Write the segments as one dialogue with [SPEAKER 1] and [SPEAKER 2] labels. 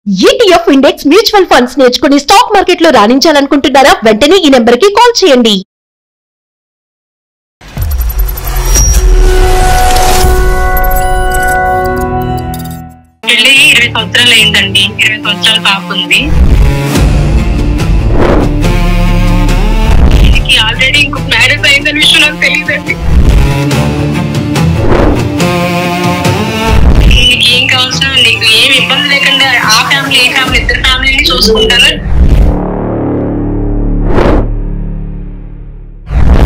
[SPEAKER 1] ETF index mutual funds నేర్చుకుని stock market లో రాణించాలనుకుంటున్నారా? వెంటనే ఈ నెంబర్ కి కాల్ చేయండి.
[SPEAKER 2] పెళ్లి 20 సంవత్సరాలు అయిందండి. 20 సంవత్సరాల పాప ఉంది. ఆల్రెడీ ఇంకొక మ్యారేజ్ అయిందని విషయం నాకు తెలియదండి. నీకు ఏం కావాల్సిన, నీకు ఏం ఇబ్బంది లేకుండా ఆ ఫ్యామిలీ ఈ ఫ్యామిలీ ఇద్దరు ఫ్యామిలీని చూసుకుంటాను.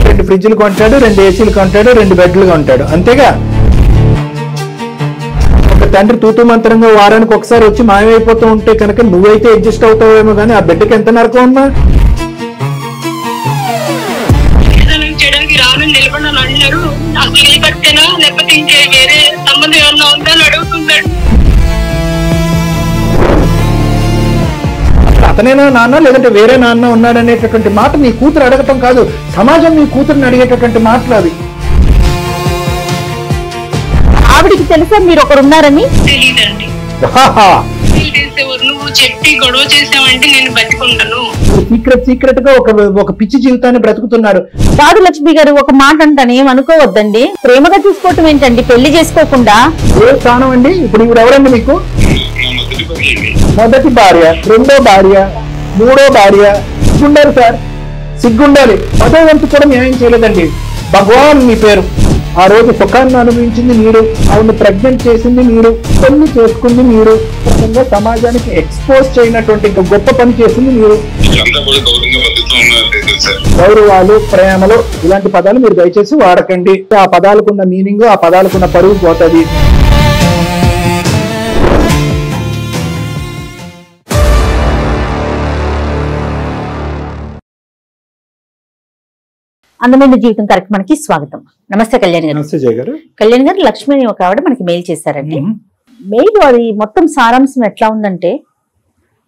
[SPEAKER 3] 2 ఫ్రిడ్జ్లు కొంటాడు, 2 ఏసీలు కొంటాడు, 2 బెడ్లు కొంటాడు, అంతేగా. ఒక తండ్రి తూతూ మంత్రంగా వారానికి ఒకసారి వచ్చి మాయమైపోతూ ఉంటే కనుక నువ్వైతే అడ్జస్ట్ అవుతావేమో కానీ ఆ బిడ్డకి ఎంత నరకం అమ్మా.
[SPEAKER 2] చేయడానికి రాను నిలబడినాను అంటున్నారు. అసలు నిలబడితేనా లేకపోతే ఇంకే వేరే సంబంధం ఏమన్నా ఉందా అని అడుగుతున్నాడు.
[SPEAKER 3] అతనేనా నాన్న లేదంటే వేరే నాన్న ఉన్నాడనేటటువంటి మాట నీ కూతురు అడగటం కాదు, సమాజం నీ కూతురుని అడిగేటటువంటి మాటలు అవి.
[SPEAKER 1] ఆవిడికి తెలుసా మీరు ఒకరున్నారని?
[SPEAKER 2] తెలీదండి. నువ్వు చెప్పి గొడవ చేసావంటే నేను బతికుంటాను.
[SPEAKER 3] సీక్రెట్ గా ఒక పిచ్చి జీవితాన్ని బ్రతుకుతున్నాడు.
[SPEAKER 1] కాదు లక్ష్మి గారు, ఒక మాట అంటాను, ఏమనుకోవద్దండి. ప్రేమగా చూసుకోవటం ఏంటండి పెళ్లి చేసుకోకుండా?
[SPEAKER 3] ఏ స్థానం అండి ఇప్పుడు? ఇప్పుడు ఎవరండి మీకు? మొదటి భార్య, రెండో భార్య, మూడో భార్య. సిగ్గుండాలి సార్, సిగ్గుండాలి. పదో వంతు కూడా న్యాయం చేయలేదండి. భగవాన్ మీ పేరు. ఆ రోజు సుఖాన్ని అనుభవించింది మీరు, ఆవిడ ప్రెగ్నెంట్ చేసింది మీరు, పెళ్లి చేసుకుంది మీరు, సమాజానికి ఎక్స్పోజ్ చేయనటువంటి గొప్ప పని చేసింది మీరు. గౌరవాలు, ప్రేమలు ఇలాంటి పదాలు మీరు దయచేసి వాడకండి. ఆ పదాలకున్న మీనింగ్, ఆ పదాలకున్న పరువు పోతుంది.
[SPEAKER 1] అందమైన జీవితం కార్యక్రమానికి స్వాగతం. నమస్తే కళ్యాణ్ గారు.
[SPEAKER 3] నమస్తే జయ గారు.
[SPEAKER 1] కళ్యాణ్ గారు, లక్ష్మి అని ఒక ఆవిడ మనకి మెయిల్ చేశారండి. మెయిల్ అది మొత్తం సారాంశం ఎట్లా ఉందంటే,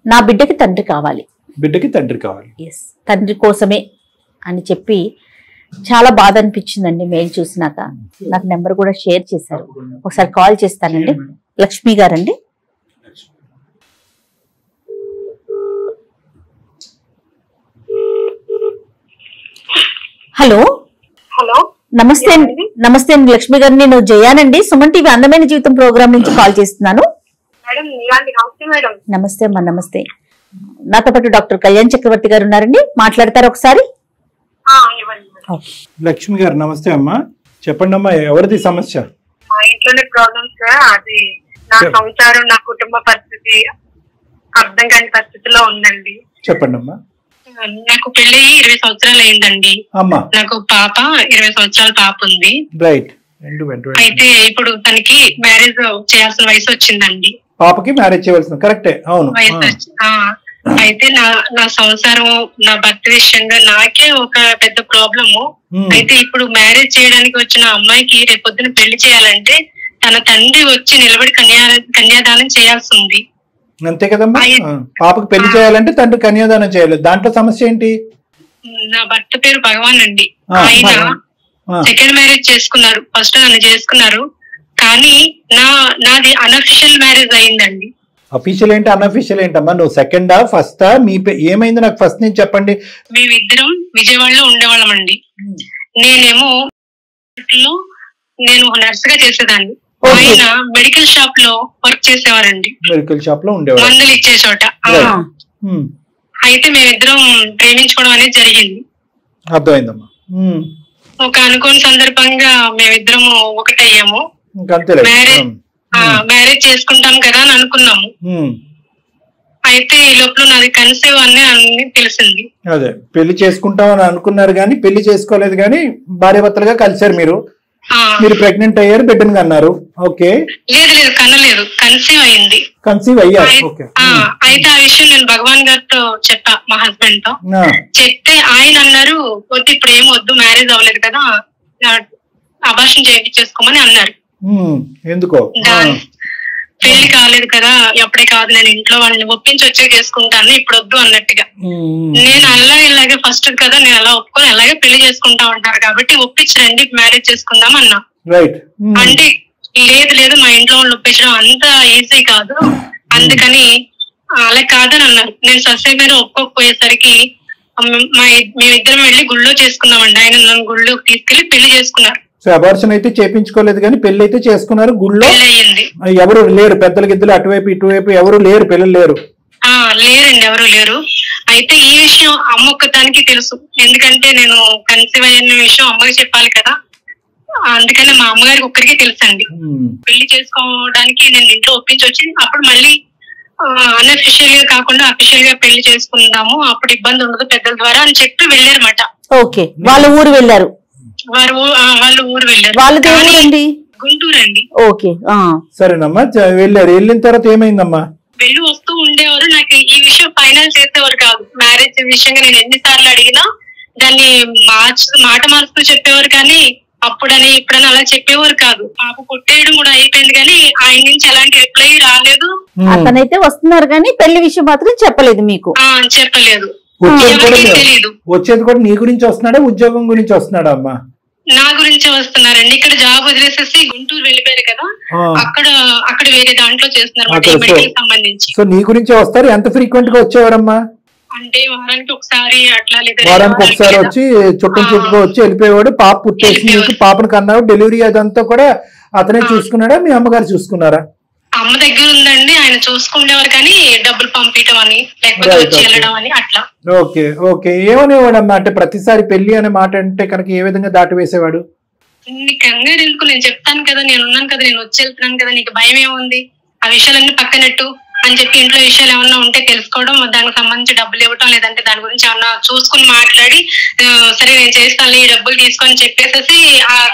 [SPEAKER 1] నా బిడ్డకి తండ్రి కావాలి,
[SPEAKER 3] బిడ్డకి తండ్రి కావాలి,
[SPEAKER 1] ఎస్ తండ్రి కోసమే అని చెప్పి చాలా బాధ అనిపించిందండి మెయిల్ చూసినాక. నాకు నెంబర్ కూడా షేర్ చేశారు, ఒకసారి కాల్ చేస్తానండి. లక్ష్మి గారండి. హలో.
[SPEAKER 2] హలో,
[SPEAKER 1] నమస్తే అండి. నమస్తే అండి లక్ష్మి గారు, నేను జయానండి, సుమన్ టీవీ అందమైన జీవితం ప్రోగ్రామ్ నుంచి కాల్ చేస్తున్నాను. నమస్తే అమ్మా. నమస్తే. నాతో పాటు డాక్టర్ కళ్యాణ్ చక్రవర్తి గారు ఉన్నారండి, మాట్లాడతారు ఒకసారి.
[SPEAKER 3] లక్ష్మి గారు నమస్తే అమ్మా, చెప్పండి అమ్మా, ఎవరిది సమస్య?
[SPEAKER 2] మా ఇంట్లోనే ప్రాబ్లమ్స్. అది నా సంసారం, నా కుటుంబ పరిస్థితి అర్థం కాని పరిస్థితిలో ఉందండి.
[SPEAKER 3] చెప్పండి అమ్మా.
[SPEAKER 2] నాకు పెళ్లి 20 సంవత్సరాలు అయిందండి. నాకు పాప 20 సంవత్సరాల పాప ఉంది.
[SPEAKER 3] రైట్.
[SPEAKER 2] అయితే ఇప్పుడు తనకి మ్యారేజ్ చేయాల్సిన వయసు వచ్చిందండి.
[SPEAKER 3] పాపకి మ్యారేజ్ చేయవలసిన, కరెక్టే, అవును.
[SPEAKER 2] అయితే నా సంసారం, నా భర్త విషయంగా నాకే ఒక పెద్ద ప్రాబ్లము. అయితే ఇప్పుడు మ్యారేజ్ చేయడానికి వచ్చిన అమ్మాయికి రేపొద్దున పెళ్లి చేయాలంటే తన తండ్రి వచ్చి నిలబడి కన్యాదానం చేయాల్సి ఉంది.
[SPEAKER 3] అంతే కదమ్మా. పాపకు పెళ్లి చేయాలంటే తండ్రి కన్యాదానం చేయాలి. దాంట్లో సమస్య ఏంటి?
[SPEAKER 2] నా భర్త పేరు భగవాన్ అండి. ఆయన సెకండ్ మ్యారేజ్ చేసుకున్నారు. ఫస్ట్ నన్ను చేసుకున్నారు, కానీ నాది అన్అఫిషియల్ మ్యారేజ్ అయిందండి.
[SPEAKER 3] అఫీషియల్ ఏంటి, అన్అఫీషియల్ ఏంటమ్మా? నువ్వు సెకండా ఫస్టా? ఏమైంది నాకు ఫస్ట్ నుంచి చెప్పండి.
[SPEAKER 2] మేమిద్దరం విజయవాడలో ఉండేవాళ్ళం అండి. నేనేమో నేను నర్స్ గా చేసేదాన్ని, ఆయన మెడికల్ షాప్ లో వర్క్ చేసేవారండి.
[SPEAKER 3] మెడికల్ షాప్ లో ఉండేవారు,
[SPEAKER 2] మందులు ఇచ్చే చోట. అయితే మేమిద్దరం ప్రేమించుకోవడం అనేది జరిగింది.
[SPEAKER 3] అర్థమైందమ్మా.
[SPEAKER 2] ఒక అనుకోని సందర్భంగా మేమిద్దరము ఒకటయ్యాము. మ్యారేజ్ చేసుకుంటాం కదా అని అనుకున్నాము. అయితే ఈ లోపల నాది కన్సీవ్ అని తెలిసింది.
[SPEAKER 3] అదే పెళ్లి చేసుకుంటాం అని అనుకున్నారు కానీ పెళ్లి చేసుకోలేదు, కానీ భార్యాభర్తలుగా కలిసారు మీరు. మీరు ప్రెగ్నెంట్ అయ్యారు, బిడ్డను కన్నారు. ఓకే.
[SPEAKER 2] లేదు, కనలేదు, కన్సీవ్ అయింది.
[SPEAKER 3] కన్సీవ్ అయ్యారు.
[SPEAKER 2] అయితే ఆ విషయం నేను భగవాన్ గారితో చెప్పా, మా హస్బెండ్ తో చెప్తే ఆయన అన్నారు, వద్దు ఇప్పుడు ఏం వద్దు, మ్యారేజ్ అవ్వలేదు కదా, అబార్షన్ చేయించేసుకోమని అన్నారు.
[SPEAKER 3] ఎందుకో?
[SPEAKER 2] పెళ్లి కాలేదు కదా, ఎప్పుడే కాదు, నేను ఇంట్లో వాళ్ళని ఒప్పించి వచ్చే చేసుకుంటాను, ఇప్పుడు వద్దు అన్నట్టుగా. నేను ఇలాగే ఫస్ట్ కదా, నేను అలా ఒప్పుకొని అలాగే పెళ్లి చేసుకుంటా ఉంటారు కాబట్టి ఒప్పించరండి, మ్యారేజ్ చేసుకుందాం అన్నా. అంటే లేదు మా ఇంట్లో వాళ్ళు ఒప్పించడం అంత ఈజీ కాదు, అందుకని అలా కాదని అన్నారు. నేను సస్యమైన ఒప్పుకోకపోయేసరికి మేమిద్దరం వెళ్ళి గుళ్ళో చేసుకున్నామండి. ఆయన నన్ను గుళ్ళోకి తీసుకెళ్లి పెళ్లి చేసుకున్నారు.
[SPEAKER 3] సో అబార్షన్ అయితే చేపించుకోలేదు కానీ పెళ్లి అయితే చేసుకున్నారు. గుళ్ళో ఎవరు లేరు, పెద్దల గిద్దలు అటువైపు ఇటువైపు ఎవరు లేరు, పిల్లలు లేరు?
[SPEAKER 2] లేరండి, ఎవరు లేరు. అయితే ఈ విషయం అమ్మ ఒక్కదానికి తెలుసు, ఎందుకంటే నేను కన్సీవ్ అయిన విషయం అమ్మకి చెప్పాలి కదా, అందుకని మా అమ్మగారికి ఒక్కరికి తెలుసండి. పెళ్లి చేసుకోవడానికి నేను ఇంట్లో ఒప్పించి వచ్చి అప్పుడు మళ్ళీ అన్అఫిషియల్ గా కాకుండా అఫిషియల్ గా పెళ్లి చేసుకుందాము, అప్పుడు ఇబ్బంది ఉండదు పెద్దల ద్వారా అని చెప్పి వెళ్ళారన్నమాట.
[SPEAKER 1] ఓకే, వాళ్ళ ఊరు వెళ్ళారు.
[SPEAKER 2] వాళ్ళు ఊరు వెళ్ళారు.
[SPEAKER 1] వాళ్ళది ఊరండి?
[SPEAKER 2] గుంటూరు అండి.
[SPEAKER 1] ఓకే,
[SPEAKER 3] సరేనమ్మా. వెళ్ళారు, వెళ్ళిన తర్వాత ఏమైందమ్మా?
[SPEAKER 2] వెళ్ళి వస్తూ ఉండేవారు. నాకు ఈ విషయం ఫైనల్ చేసేవారు కాదు. మ్యారేజ్ విషయంగా నేను ఎన్నిసార్లు అడిగినా దాన్ని మాట మార్చుతూ చెప్పేవారు, కానీ అప్పుడని ఇప్పుడని అలా చెప్పేవారు కాదు. పాప కొట్టేయడం కూడా అయిపోయింది, కానీ ఆయన నుంచి ఎలాంటి రిప్లై రాలేదు.
[SPEAKER 1] అతనైతే వస్తున్నారు కానీ పెళ్లి విషయం మాత్రం చెప్పలేదు మీకు?
[SPEAKER 2] చెప్పలేదు.
[SPEAKER 3] వచ్చేది కూడా నీ గురించి వస్తున్నాడా, ఉద్యోగం గురించి వస్తున్నాడా అమ్మా?
[SPEAKER 2] నా గురించి వస్తున్నారండి. ఇక్కడ జాబ్ వదిలేసేసి గుంటూరు వెళ్ళిపోయారు కదా, అక్కడ వేరే దాంట్లో చేస్తున్నారు మెడికల్ సంబంధించి.
[SPEAKER 3] సో నీ గురించే వస్తారు. ఎంత ఫ్రీక్వెంట్ గా వచ్చేవారమ్మా?
[SPEAKER 2] అంటే వారానికి ఒకసారి అట్లా, లేదా
[SPEAKER 3] వారానికి ఒకసారి వచ్చి చుట్టుగా వచ్చి వెళ్ళిపోయేవాడు. పాప పుట్టేసి నీకు పాపను కన్నావు, డెలివరీ అదంతా కూడా అతనే చూసుకున్నాడా, మీ అమ్మగారు చూసుకున్నారా?
[SPEAKER 2] అమ్మ దగ్గర ఉందండి, ఆయన చూసుకునేవారు, కానీ డబ్బులు పంపించడం అని లేకపోతే వచ్చి వెళ్ళడం అని అట్లా.
[SPEAKER 3] Okay okay. ఏమనేవాడమ్మా? అంటే ప్రతిసారి పెళ్లి అనే మాట అంటే కనుక ఏ విధంగా దాటి వేసేవాడు?
[SPEAKER 2] నీకు కంగారు ఎందుకు, నేను చెప్తాను కదా, నేను ఉన్నాను కదా, నేను వచ్చి వెళ్తున్నాను కదా, నీకు భయం ఏముంది, ఆ విషయాలన్నీ పక్కనట్టు అని చెప్పి ఇంట్లో విషయాలు ఏమన్నా ఉంటే తెలుసుకోవడం, దానికి సంబంధించి డబ్బులు ఇవ్వటం, లేదంటే దాని గురించి ఏమన్నా చూసుకుని మాట్లాడి సరే నేను చేస్తాను ఈ డబ్బులు తీసుకొని చెప్పేసేసి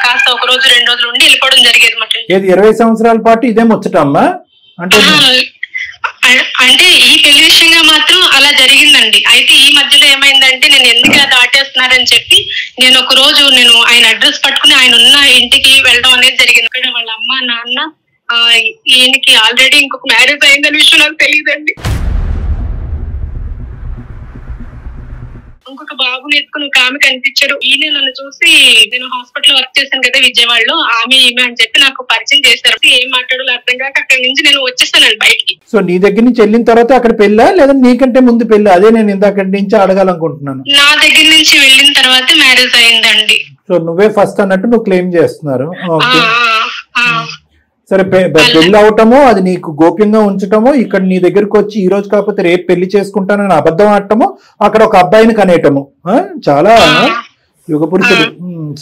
[SPEAKER 2] కాస్త ఒక రోజు 2 రోజులు ఉండి వెళ్ళిపోవడం జరిగేది మాట.
[SPEAKER 3] 20 సంవత్సరాల పాటు ఇదే ముచ్చటమ్మా?
[SPEAKER 2] అంటే ఈ పెళ్లి విషయంగా మాత్రం అలా జరిగిందండి. అయితే ఈ మధ్యలో ఏమైందంటే నేను ఎందుకు దాటేస్తున్నారని చెప్పి నేను ఒక రోజు ఆయన అడ్రస్ పట్టుకుని ఆయన ఉన్న ఇంటికి వెళ్ళడం అనేది జరిగింది. అక్కడ వాళ్ళ అమ్మ నాన్న ఈయనకి ఆల్రెడీ ఇంకొక మ్యారేజ్ అయిందనే విషయం నాకు తెలియదండి. ఇంకొక బాబుని ఎత్తుకుని ఒక ఆమె కనిపించారు. ఈయన నన్ను చూసి, నేను హాస్పిటల్ వర్క్ చేశాను కదా విజయవాడలో, ఆమె అని చెప్పి నాకు పరిచయం చేశారు. ఏం మాట్లాడాలో అర్థం కాక అక్కడి నుంచి నేను వచ్చేస్తానండి బయటికి.
[SPEAKER 3] సో నీ దగ్గర నుంచి వెళ్ళిన తర్వాత అక్కడ పెళ్ళా, లేదా నీకంటే ముందు పెళ్ళా? అదే నేను ఇందాక నుంచి అడగాలనుకుంటున్నాను.
[SPEAKER 2] నా దగ్గర నుంచి వెళ్ళిన తర్వాత మ్యారేజ్ అయిందండి.
[SPEAKER 3] సో నువ్వే ఫస్ట్ అన్నట్టు నువ్వు క్లెయిమ్ చేస్తున్నారు. సరే, పెళ్లి అవటమో, అది నీకు గోప్యంగా ఉంచటమో, ఇక్కడ నీ దగ్గరకు వచ్చి ఈ రోజు కాకపోతే రేపు పెళ్లి చేసుకుంటానని అబద్ధం ఆడటమో, అక్కడ ఒక అబ్బాయిని కనేయటము చాలా యుగ పురుషుడు.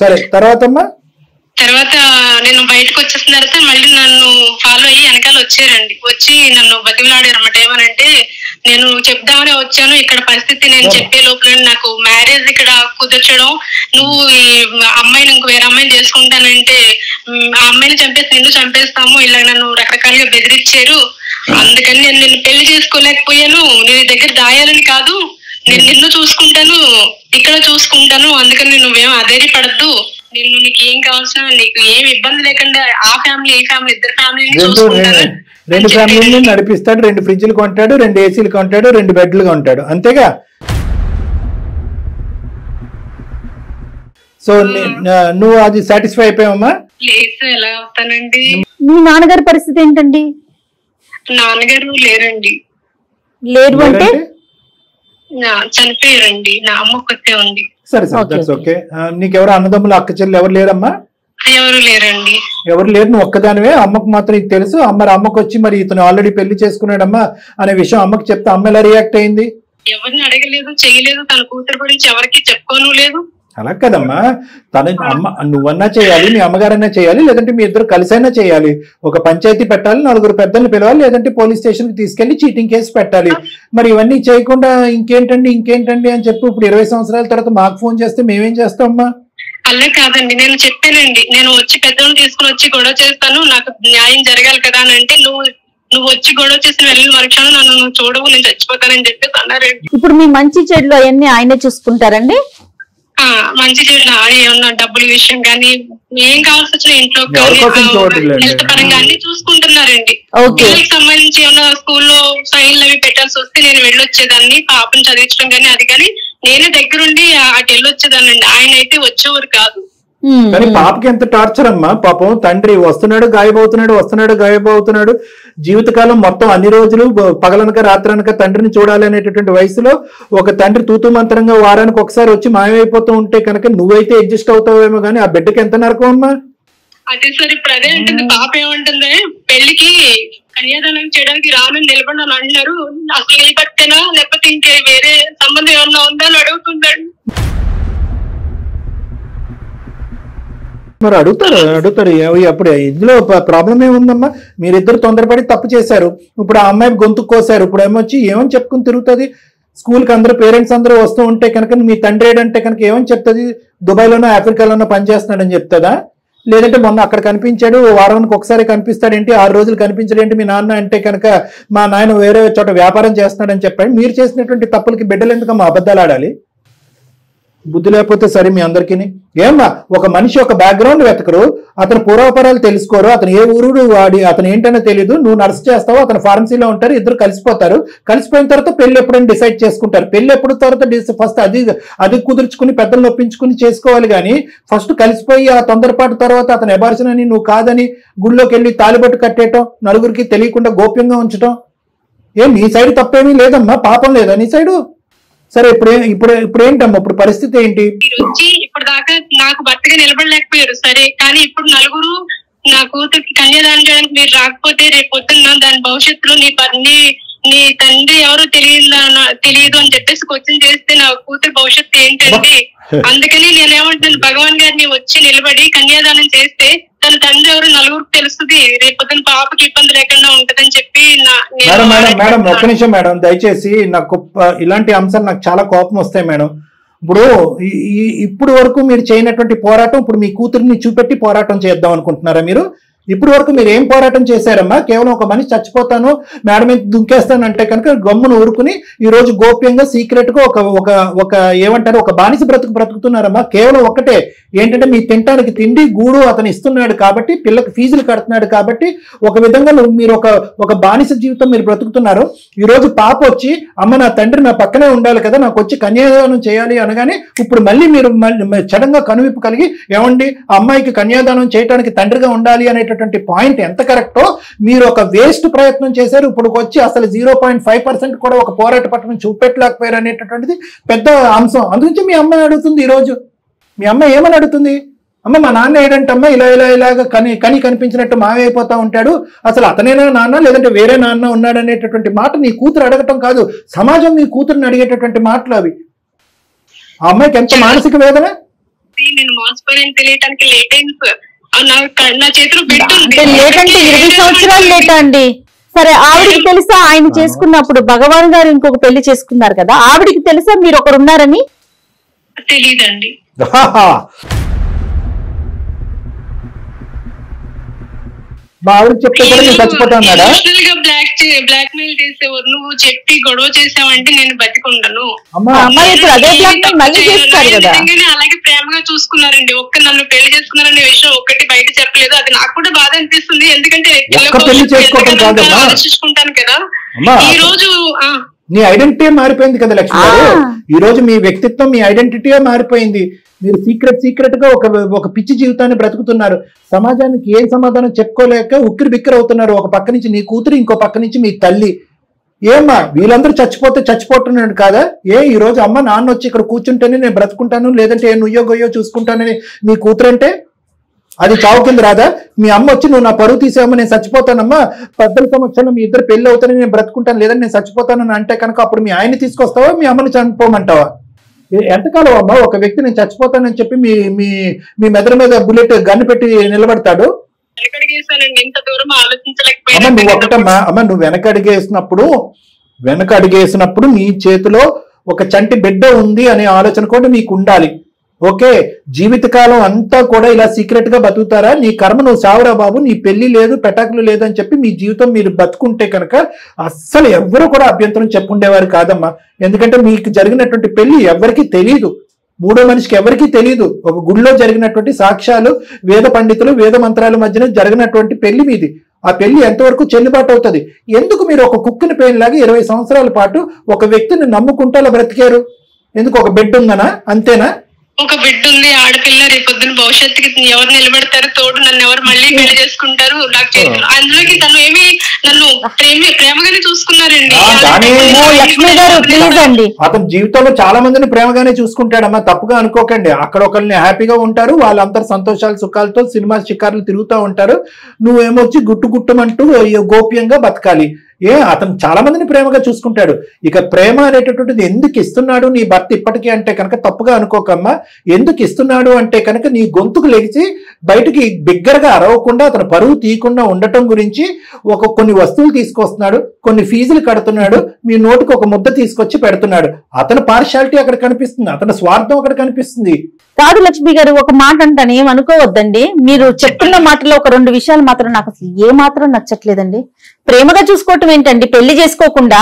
[SPEAKER 3] సరే, తర్వాత
[SPEAKER 2] నేను బయటకు వచ్చేసిన తర్వాత మళ్ళీ నన్ను ఫాలో అయ్యి వెనకాల వచ్చారండి. వచ్చి నన్ను బతిమలాడారు అన్నమాట. ఏమనంటే, నేను చెప్దామని వచ్చాను, ఇక్కడ పరిస్థితి నేను చెప్పే లోపల నాకు మ్యారేజ్ ఇక్కడ కుదర్చడం, నువ్వు ఈ అమ్మాయిని ఇంకో వేరే అమ్మాయిని చేసుకుంటానంటే ఆ అమ్మాయిని చంపేసి నిన్ను చంపేస్తాము, ఇలా నన్ను రకరకాలుగా బెదిరించారు, అందుకని నేను నిన్ను పెళ్లి చేసుకోలేకపోయాను, నేను దగ్గర దాయాలని కాదు, నేను నిన్ను చూసుకుంటాను, ఇక్కడ చూసుకుంటాను, అందుకని నువ్వేం అధైర్యపడద్దు, నేను నీకు ఏం కావాల్సిన, నీకు ఏం ఇబ్బంది లేకుండా ఆ ఫ్యామిలీ ఈ ఫ్యామిలీ ఇద్దరు ఫ్యామిలీని చూసుకుంటాను.
[SPEAKER 3] 2 ఫ్యామిలీని నడిపిస్తాడు, 2 ఫ్రిడ్జ్లు కొంటాడు, 2 ఏసీలు కొంటాడు, 2 బెడ్లు కొంటాడు, అంతేగా? సో నువ్వు అది సాటిస్ఫై అయిపోయావమ్మా?
[SPEAKER 2] లేదు, ఎలా అవుతానండి.
[SPEAKER 1] మీ నాన్నగారి పరిస్థితి ఏంటండి?
[SPEAKER 2] నాన్నగారు లేరండి.
[SPEAKER 1] లేరు అంటే
[SPEAKER 2] చనిపోయారండి. నా అమ్మ ఒక్కతే ఉంది.
[SPEAKER 3] సరే సరే, దట్స్ ఓకే. నీకెవరు అన్నదమ్ములు అక్క చెల్లెలు ఎవరు లేరమ్మా?
[SPEAKER 2] ఎవరు లేరండి.
[SPEAKER 3] ఎవరు లేరు, నువ్వు ఒక్కదానివే. అమ్మకు మాత్రం ఇది తెలుసు. అమ్మకు వచ్చి మరి ఇతను ఆల్రెడీ పెళ్లి చేసుకున్నాడమ్మా అనే విషయం అమ్మకి చెప్తే అమ్మ ఎలా రియాక్ట్ అయింది?
[SPEAKER 2] ఎవరిని అడగలేదు, చేయలేదు, తన కూతురు గురించి ఎవరికి చెప్పుకోను లేదు.
[SPEAKER 3] అలా కదమ్మా, నువ్వన్నా చేయాలి, మీ అమ్మగారన్నా చేయాలి, లేదంటే మీ ఇద్దరు కలిసైనా చేయాలి. ఒక పంచాయతీ పెట్టాలి, 4 పెద్దల్ని పిలవాలి, లేదంటే పోలీస్ స్టేషన్ కి తీసుకెళ్లి చీటింగ్ కేసు పెట్టాలి. మరి ఇవన్నీ చేయకుండా ఇంకేంటండి అని చెప్పి ఇప్పుడు 20 సంవత్సరాల తర్వాత మాకు ఫోన్ చేస్తే మేమేం చేస్తామమ్మా?
[SPEAKER 2] అలా కాదండి, నేను చెప్పానండి, నేను వచ్చి పెద్దోళ్ళు తీసుకుని వచ్చి గొడవ చేస్తాను, నాకు న్యాయం జరగాలి కదా అని అంటే, నువ్వు వచ్చి గొడవ చేసిన వెళ్ళిన మరుక్షణం నన్ను నువ్వు చూడవు, నేను చచ్చిపోతానని చెప్పేసి అన్నారండి.
[SPEAKER 1] ఇప్పుడు మీ మంచి చెడులు అవన్నీ ఆయనే చూసుకుంటారండి?
[SPEAKER 2] మంచి చెడు ఏమన్నా డబ్బుల విషయం కానీ ఏం కావాల్సి వచ్చిన ఇంట్లో హెల్త్ పరంగా అన్ని చూసుకుంటున్నారండి. పిల్లలకి సంబంధించి ఏమన్నా స్కూల్లో సైన్లు అవి పెట్టాల్సి వస్తే నేను వెళ్ళొచ్చేదాన్ని, పాపను చదివించడం కానీ అది కానీ నేనే దగ్గరుండి అటు వెళ్ళొచ్చేదానండి. ఆయన అయితే వచ్చేవారు కాదు.
[SPEAKER 3] కానీ పాపకి ఎంత టార్చర్ అమ్మా. పాపం తండ్రి వస్తున్నాడు గాయబవుతున్నాడు. జీవితకాలం మొత్తం అన్ని రోజులు పగలనక రాత్రనక తండ్రిని చూడాలి అనేటటువంటి వయసులో ఒక తండ్రి తూతూ మంత్రంగా వారానికి ఒకసారి వచ్చి మాయమైపోతూ ఉంటే కనుక నువ్వైతే అడ్జస్ట్ అవుతావేమో కానీ ఆ బిడ్డకి ఎంత నరకం అమ్మా.
[SPEAKER 2] అదే సార్ ఇప్పుడు అదే అంటుంది పాప. ఏమంటుంది, పెళ్లికి కన్యాదానం చేయడానికి రానని నిలబడినాను అంటున్నారు. అసలు నీ భర్తేనా లేకపోతే ఇంకే వేరే సంబంధం ఏమన్నా ఉందా అని అడుగుతుందండి.
[SPEAKER 3] మరి అడుగుతారు అప్పుడు ఇందులో ప్రాబ్లం ఏముందమ్మా? మీరిద్దరు తొందరపడి తప్పు చేశారు. ఇప్పుడు ఆ అమ్మాయి గొంతు కోసారు. ఇప్పుడు ఏమొచ్చి ఏమని చెప్పుకుని తిరుగుతుంది? స్కూల్కి అందరూ పేరెంట్స్ అందరూ వస్తూ ఉంటే కనుక మీ తండ్రి ఏడంటే కనుక ఏమని చెప్తుంది? దుబాయ్లోనో ఆఫ్రికాలోనో పనిచేస్తున్నాడని చెప్తుందా? లేదంటే మొన్న అక్కడ కనిపించాడు, వారానికి ఒకసారి కనిపిస్తాడేంటి, 6 రోజులు కనిపించడేంటి మీ నాన్న అంటే కనుక మా నాయన వేరే చోట వ్యాపారం చేస్తున్నాడని చెప్పండి. మీరు చేసినటువంటి తప్పులకి బిడ్డలు ఎందుకమ్మా అబద్ధాలు ఆడాలి? బుద్ధి లేకపోతే సరే మీ అందరికీ. ఏమ్మా, ఒక మనిషి ఒక బ్యాక్గ్రౌండ్ వెతకరు, అతను పూర్వపరాలు తెలుసుకోరు, అతను ఏ ఊరు వాడి అతను ఏంటనే తెలియదు. నువ్వు నర్స్ చేస్తావు, అతను ఫార్మసీలో ఉంటారు, ఇద్దరు కలిసిపోతారు. కలిసిపోయిన తర్వాత పెళ్లి ఎప్పుడైనా డిసైడ్ చేసుకుంటారు. పెళ్లి ఎప్పుడు తర్వాత ఫస్ట్ అది కుదుర్చుకుని పెద్దలు నొప్పించుకుని చేసుకోవాలి. కానీ ఫస్ట్ కలిసిపోయి ఆ తొందరపాటు తర్వాత అతను ఎబార్షన్ అని నువ్వు కాదని గుళ్ళోకి వెళ్ళి తాలిబట్టు కట్టేయటం, నలుగురికి తెలియకుండా గోప్యంగా ఉంచడం, నీ సైడ్ తప్పేమీ లేదమ్మా, పాపం లేదా నీ సైడు? సరే ఇప్పుడు ఏంటమ్మా ఇప్పుడు పరిస్థితి ఏంటి?
[SPEAKER 2] వచ్చి ఇప్పుడు దాకా నాకు భర్తగా నిలబడలేకపోయారు సరే, కానీ ఇప్పుడు నలుగురు నా కూతురికి కన్యాదానం చేయడానికి మీరు రాకపోతే రేపు పొద్దున్న దాని భవిష్యత్తులో నీ తండ్రి ఎవరో తెలియదు అని చెప్పేసి క్వశ్చన్ చేస్తే నా కూతురు భవిష్యత్తు ఏంటండి? అందుకని నేనేమంటున్నాను, భగవాన్ గారిని వచ్చి నిలబడి కన్యాదానం చేస్తే తన తండ్రి ఎవరు నలుగురికి తెలుస్తుంది, రేపొద్దున పాపకి ఇబ్బంది లేకుండా ఉంటదని చెప్పి.
[SPEAKER 3] మేడం ఒక్క నిమిషం మేడం, దయచేసి. నాకు ఇలాంటి అంశాలు నాకు చాలా కోపం వస్తాయి మేడం. ఇప్పుడు వరకు మీరు చేయనటువంటి పోరాటం ఇప్పుడు మీ కూతురిని చూపెట్టి పోరాటం చేద్దాం అనుకుంటున్నారా మీరు? ఇప్పుడు వరకు మీరు ఏం పోరాటం చేశారమ్మా? కేవలం ఒక మనిషి చచ్చిపోతాను మేడం మీద దుంకేస్తాను అంటే కనుక గమ్మును ఊరుకుని ఈ రోజు గోప్యంగా సీక్రెట్ గా ఒక ఏమంటారు ఒక బానిస బ్రతుకుతున్నారమ్మా. కేవలం ఒక్కటే ఏంటంటే మీ తినడానికి తిండి గూడు అతను ఇస్తున్నాడు కాబట్టి, పిల్లకి ఫీజులు కడుతున్నాడు కాబట్టి ఒక విధంగా మీరు ఒక బానిస జీవితం మీరు బ్రతుకుతున్నారు. ఈ రోజు పాప వచ్చి అమ్మ నా తండ్రి నా పక్కనే ఉండాలి కదా, నాకు వచ్చి కన్యాదానం చేయాలి అనగానే ఇప్పుడు మళ్ళీ మీరు సడన్గా కనువిప్పు కలిగి ఏమండి ఆ అమ్మాయికి కన్యాదానం చేయడానికి తండ్రిగా ఉండాలి అనేటటువంటి పాయింట్ ఎంత కరెక్టో మీరు ఒక వేస్ట్ ప్రయత్నం చేశారు. ఇప్పుడు వచ్చి అసలు 0.5% కూడా ఒక పోరాట పట్టణం చూపెట్టలేకపోయారు అనేటటువంటిది పెద్ద అంశం. అందుగురించి మీ అమ్మాయి అడుగుతుంది. ఈరోజు మీ అమ్మాయి ఏమని అడుగుతుంది? అమ్మ మా నాన్న ఏడంటమ్మా ఇలాగ కనిపించినట్టు మావైపోతా ఉంటాడు, అసలు అతనేనా నాన్న లేదంటే వేరే నాన్న ఉన్నాడు అనేటటువంటి మాట నీ కూతురు అడగటం కాదు, సమాజం మీ కూతురుని అడిగేటటువంటి మాటలు అవి. ఆ అమ్మాయికి ఎంత మానసిక వేదన.
[SPEAKER 2] నేను మోసపోయాను తెలియటానికి లేట్ అయింది సార్. నా చేతిలో
[SPEAKER 1] అంటే లేట్ అంటే 20 సంవత్సరాలు లేట్ అండి. సరే ఆవిడికి తెలుసా ఆయన చేసుకున్నప్పుడు భగవాన్ గారు ఇంకొక పెళ్లి చేసుకున్నారు కదా, ఆవిడికి తెలుసా మీరు ఒకరు ఉన్నారని?
[SPEAKER 2] తెలీదండి.
[SPEAKER 3] మా ఆవిడ చెప్తే కూడా నేను చచ్చిపోతాను మేడం.
[SPEAKER 2] బ్లాక్ మెయిల్ చేసేవారు, నువ్వు చెప్పి గొడవ చేసావంటే నేను బతికుండను. అలాగే ప్రేమగా చూసుకున్నారండి. నన్ను పెళ్లి చేసుకున్నారనే విషయం ఒక్కటి బయట చెప్పలేదు. అది నాకు కూడా బాధ అనిపిస్తుంది, ఎందుకంటే ఆలోచించుకుంటాను కదా. ఈ రోజు
[SPEAKER 3] నీ ఐడెంటిటీ మారిపోయింది కదా లక్ష్మి గారు. ఈ రోజు మీ వ్యక్తిత్వం మీ ఐడెంటిటీ మారిపోయింది. మీరు సీక్రెట్ గా ఒక పిచ్చి జీవితాన్ని బ్రతుకుతున్నారు. సమాజానికి ఏం సమాధానం చెప్పుకోలేక ఉక్కిరి బిక్కిరి అవుతున్నారు. ఒక పక్క నుంచి నీ కూతురు, ఇంకో పక్క నుంచి మీ తల్లి. ఏమ్మా వీళ్ళందరూ చచ్చిపోతున్నాడు కాదా? ఈ రోజు అమ్మ నాన్న వచ్చి ఇక్కడ కూర్చుంటేనే నేను బ్రతుకుంటాను, లేదంటే నుయ్యో గొయ్యో చూసుకుంటానని మీ కూతురు అంటే అది చావు కింద రాదా? మీ అమ్మ వచ్చి నువ్వు నా పరువు తీసావమ్మా నేను చచ్చిపోతానమ్మా, పెద్దల సమక్షంలో మీ ఇద్దరు పెళ్లి అవుతానని నేను బ్రతుకుంటాను, లేదని నేను చచ్చిపోతానని అంటే కనుక అప్పుడు మీ ఆయన్ని తీసుకొస్తావా మీ అమ్మని చనిపోమంటావా? ఎంతకాలం అమ్మా ఒక వ్యక్తి నేను చచ్చిపోతానని చెప్పి మీ మీ మెదడు మీద బుల్లెట్ గన్ను పెట్టి నిలబడతాడు? నువ్వు ఒకటమ్మా అమ్మ, నువ్వు వెనక అడిగేసినప్పుడు నీ చేతిలో ఒక చంటి బిడ్డ ఉంది అనే ఆలోచన కూడా మీకు ఉండాలి. ఓకే, జీవితకాలం అంతా కూడా ఇలా సీక్రెట్ గా బతుకుతారా? నీ కర్మ నువ్వు సావురా బాబు, నీ పెళ్లి లేదు పెటాకులు లేదు అని చెప్పి మీ జీవితం మీరు బతుకుంటే కనుక అస్సలు ఎవ్వరూ కూడా అభ్యంతరం చెప్పుండేవారు కాదమ్మా. ఎందుకంటే మీకు జరిగినటువంటి పెళ్లి ఎవరికీ తెలియదు, మూడో మనిషికి ఎవరికీ తెలియదు. ఒక గుడిలో జరిగినటువంటి సాక్ష్యాలు, వేద పండితులు, వేద మంత్రాల మధ్యన జరిగినటువంటి పెళ్లి మీది. ఆ పెళ్లి ఎంతవరకు చెల్లుబాటు అవుతుంది? ఎందుకు మీరు ఒక కుక్కిన పెయిన్లాగా 20 సంవత్సరాల పాటు ఒక వ్యక్తిని నమ్ముకుంటూ అలా బ్రతికారు? ఎందుకు? ఒక బెడ్ ఉందనా? అంతేనా?
[SPEAKER 2] ఒక బిడ్డ ఉంది, ఆడపిల్ల, రేపొద్దున భవిష్యత్తుకి ఎవరు నిలబెడతారు తోడు, నన్ను ఎవరు మళ్ళీ పెళ్లి చేసుకుంటారు నాకు అందులోకి తను ఏమి నన్ను ప్రేమగానే చూసుకున్నారండి.
[SPEAKER 1] లక్ష్మి గారు ప్లీజ్ అండి,
[SPEAKER 3] అతని జీవితంలో చాలా మందిని ప్రేమగానే చూసుకుంటాడమ్మా, తప్పుగా అనుకోకండి. అక్కడ ఒకరిని హ్యాపీగా ఉంటారు, వాళ్ళందరూ సంతోషాలు సుఖాలతో సినిమా షికార్లు తిరుగుతూ ఉంటారు, నువ్వేమొచ్చి గుట్టుమంటూ గోప్యంగా బతకాలి. అతను చాలా మందిని ప్రేమగా చూసుకుంటాడు. ఇక ప్రేమ అనేటటువంటిది ఎందుకు ఇస్తున్నాడు నీ భర్త ఇప్పటికీ అంటే కనుక తప్పుగా అనుకోకమ్మా. ఎందుకు ఇస్తున్నాడు అంటే కనుక నీ గొంతుకు లెగిసి బయటికి బిగ్గరగా అరవకుండా, అతను పరువు తీయకుండా ఉండటం గురించి కొన్ని వస్తువులు తీసుకొస్తున్నాడు, కొన్ని ఫీజులు కడుతున్నాడు, మీ నోటికి ఒక ముద్ద తీసుకొచ్చి పెడుతున్నాడు. అతని పార్షాలిటీ అక్కడ కనిపిస్తుంది, అతని స్వార్థం అక్కడ కనిపిస్తుంది.
[SPEAKER 1] కాదు లక్ష్మి గారు, ఒక మాట అంటాను, ఏమనుకోవద్దండి. మీరు చెప్తున్న మాటలో ఒక 2 విషయాలు మాత్రం నాకు అసలు ఏ మాత్రం నచ్చట్లేదండి. ప్రేమగా చూసుకోవటం ఏంటండి? పెళ్లి చేసుకోకుండా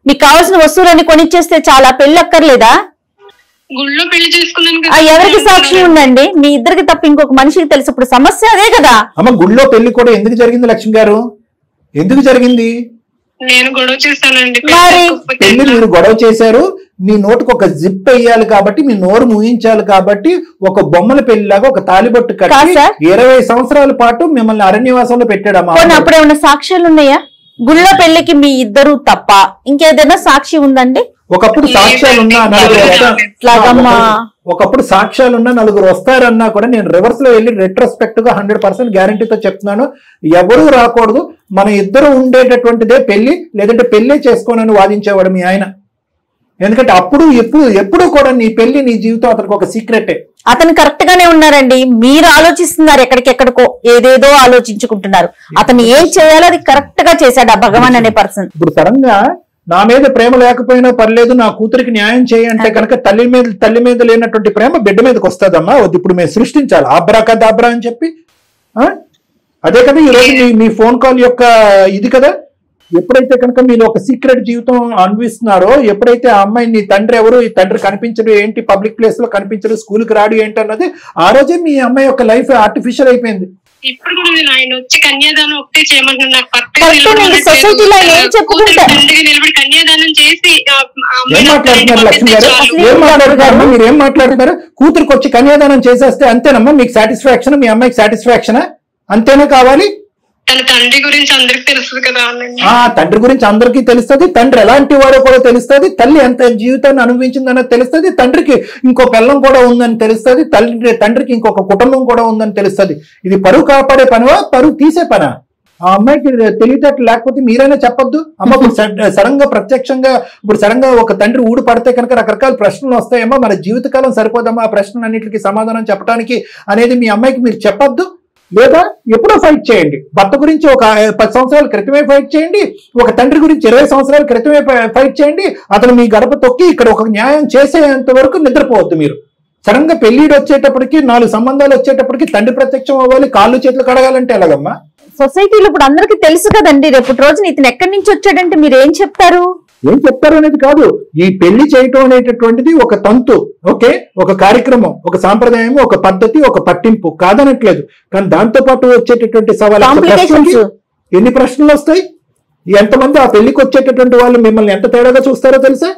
[SPEAKER 1] మీకు కావాల్సిన వస్తువులన్నీ కొనిచ్చేస్తే చాలా, పెళ్లి అక్కర్లేదా?
[SPEAKER 2] గుళ్ళో పెళ్లి చేసుకున్నాను.
[SPEAKER 1] ఎవరికి సాక్షి ఉందండి? మీ ఇద్దరికి తప్ప ఇంకొక మనిషికి తెలుసు. ఇప్పుడు సమస్య అదే కదా.
[SPEAKER 3] అమ్మ, గుళ్ళో పెళ్లి కూడా ఎందుకు జరిగింది లక్ష్మి గారు? ఎందుకు జరిగింది?
[SPEAKER 2] నేను గొడవ చేశానండి.
[SPEAKER 3] పెళ్లి మీరు గొడవ చేశారు, మీ నోటికి ఒక జిప్ వేయాలి కాబట్టి, మీ నోరు ముగించాలి కాబట్టి, ఒక బొమ్మల పెళ్లిలాగా ఒక తాలిబొట్టు కట్టి 20 సంవత్సరాల పాటు మిమ్మల్ని అరణ్యవాసంలో పెట్టాడమ్మా.
[SPEAKER 1] అప్పుడు ఏమైనా సాక్ష్యాలు ఉన్నాయా? గుళ్ళో పెళ్లికి మీ ఇద్దరు తప్ప ఇంకేదైనా సాక్షి ఉందండి?
[SPEAKER 3] ఒకప్పుడు సాక్ష్యాలున్నా నలుగురు వస్తారన్నా కూడా నేను రివర్స్ లో వెళ్ళి రెట్రోస్పెక్ట్ గా 100% గ్యారంటీతో చెప్తున్నాను, ఎవరూ రాకూడదు, మన ఇద్దరు ఉండేటటువంటిదే పెళ్లి, లేదంటే పెళ్లి చేసుకోనని వాదించేవాడు మీ ఆయన. ఎందుకంటే అప్పుడు ఎప్పుడు కూడా నీ పెళ్లి, నీ జీవితం అతనికి ఒక సీక్రెటే.
[SPEAKER 1] అతను కరెక్ట్ గానే ఉన్నారండి, మీరు ఆలోచిస్తున్నారు ఎక్కడికెక్కడికో, ఏదేదో ఆలోచించుకుంటున్నారు. అతను ఏం చేయాలో అది కరెక్ట్ గా చేశాడు ఆ భగవాన్ అనే పర్సన్.
[SPEAKER 3] ఇప్పుడు సడన్గా నా మీద ప్రేమ లేకపోయినా పర్లేదు, నా కూతురికి న్యాయం చేయంటే కనుక తల్లి మీద లేనటువంటి ప్రేమ బిడ్డ మీదకి వస్తుందమ్మా. ఇప్పుడు మేము సృష్టించాలి ఆబ్రాకదాబ్రా అని చెప్పి. అదే కదా ఈరోజు మీ ఫోన్ కాల్ యొక్క ఇది కదా. ఎప్పుడైతే కనుక మీరు ఒక సీక్రెట్ జీవితం అనుభవిస్తున్నారో, ఎప్పుడైతే ఆ అమ్మాయి నీ తండ్రి ఎవరు, ఈ తండ్రి కనిపించడు ఏంటి, పబ్లిక్ ప్లేస్ లో కనిపించడు, స్కూల్కి రాడు ఏంటి అన్నది, ఆ రోజే మీ అమ్మాయి యొక్క లైఫ్ ఆర్టిఫిషియల్ అయిపోయింది.
[SPEAKER 2] ఇప్పుడు కూడా నేను ఆయన వచ్చి కన్యాదానం ఒకటే చేయమంటున్నాను. నాకు నిలబడి కన్యాదానం చేసి
[SPEAKER 3] ఏం మాట్లాడుతున్నారు లక్ష్మి గారు? ఏం మాట్లాడుతున్నారు మీరు? ఏం మాట్లాడుతున్నారు? కూతురికి వచ్చి కన్యాదానం చేసేస్తే అంతేనమ్మా మీకు సాటిస్ఫాక్షన్? మీ అమ్మాయికి సాటిస్ఫాక్షనా? అంతేనా కావాలి?
[SPEAKER 2] తన తండ్రి గురించి అందరికి తెలుస్తుంది కదా.
[SPEAKER 3] తండ్రి గురించి అందరికీ తెలుస్తుంది, తండ్రి ఎలాంటి వాడో కూడా తెలుస్తుంది, తల్లి ఎంత జీవితాన్ని అనుభవించిందన్నది తెలుస్తుంది, తండ్రికి ఇంకో పిల్లం కూడా ఉందని తెలుస్తుంది, తండ్రికి ఇంకొక కుటుంబం కూడా ఉందని తెలుస్తుంది. ఇది పరువు కాపాడే పనివా, పరువు తీసే పనా? ఆ అమ్మాయికి తెలియటట్లు లేకపోతే మీరైనా చెప్పొద్దు. అమ్మ ఇప్పుడు సడన్ గా ప్రత్యక్షంగా ఇప్పుడు సడన్ గా ఒక తండ్రి ఊడు పడితే కనుక రకరకాల ప్రశ్నలు వస్తాయేమో, మన జీవితకాలం సరిపోదమ్మా ఆ ప్రశ్నలన్నింటికి సమాధానం చెప్పడానికి అనేది మీ అమ్మాయికి మీరు చెప్పొద్దు. లేదా ఎప్పుడో ఫైట్ చేయండి. భర్త గురించి ఒక 10 సంవత్సరాల క్రితమే ఫైట్ చేయండి, ఒక తండ్రి గురించి 20 సంవత్సరాల క్రితమే ఫైట్ చేయండి. అతను మీ గడప తొక్కి ఇక్కడ ఒక న్యాయం చేసేంత వరకు నిద్రపోవద్దు మీరు. సడన్ గా పెళ్లిడు వచ్చేటప్పటికి, 4 సంబంధాలు వచ్చేటప్పటికి తండ్రి ప్రత్యక్షం అవ్వాలి, కాళ్ళు చేతులు కడగాలంటే ఎలాగమ్మా?
[SPEAKER 1] సొసైటీలో ఇప్పుడు అందరికి తెలుసు కదండి, రేపటి రోజున ఇతను ఎక్కడి నుంచి వచ్చాడంటే మీరు ఏం చెప్తారు?
[SPEAKER 3] ఏం చెప్తారు అనేది కాదు, ఈ పెళ్లి చేయటం అనేటటువంటిది ఒక తంతు, ఓకే, ఒక కార్యక్రమం, ఒక సాంప్రదాయం, ఒక పద్ధతి, ఒక పట్టింపు కాదనట్లేదు. కానీ దాంతో పాటు వచ్చేటటువంటి సవాళ్ళు, ఎన్ని ప్రశ్నలు వస్తాయి, ఎంతమంది ఆ పెళ్లికి వచ్చేటటువంటి వాళ్ళు మిమ్మల్ని ఎంత తేడాగా చూస్తారో తెలుసా?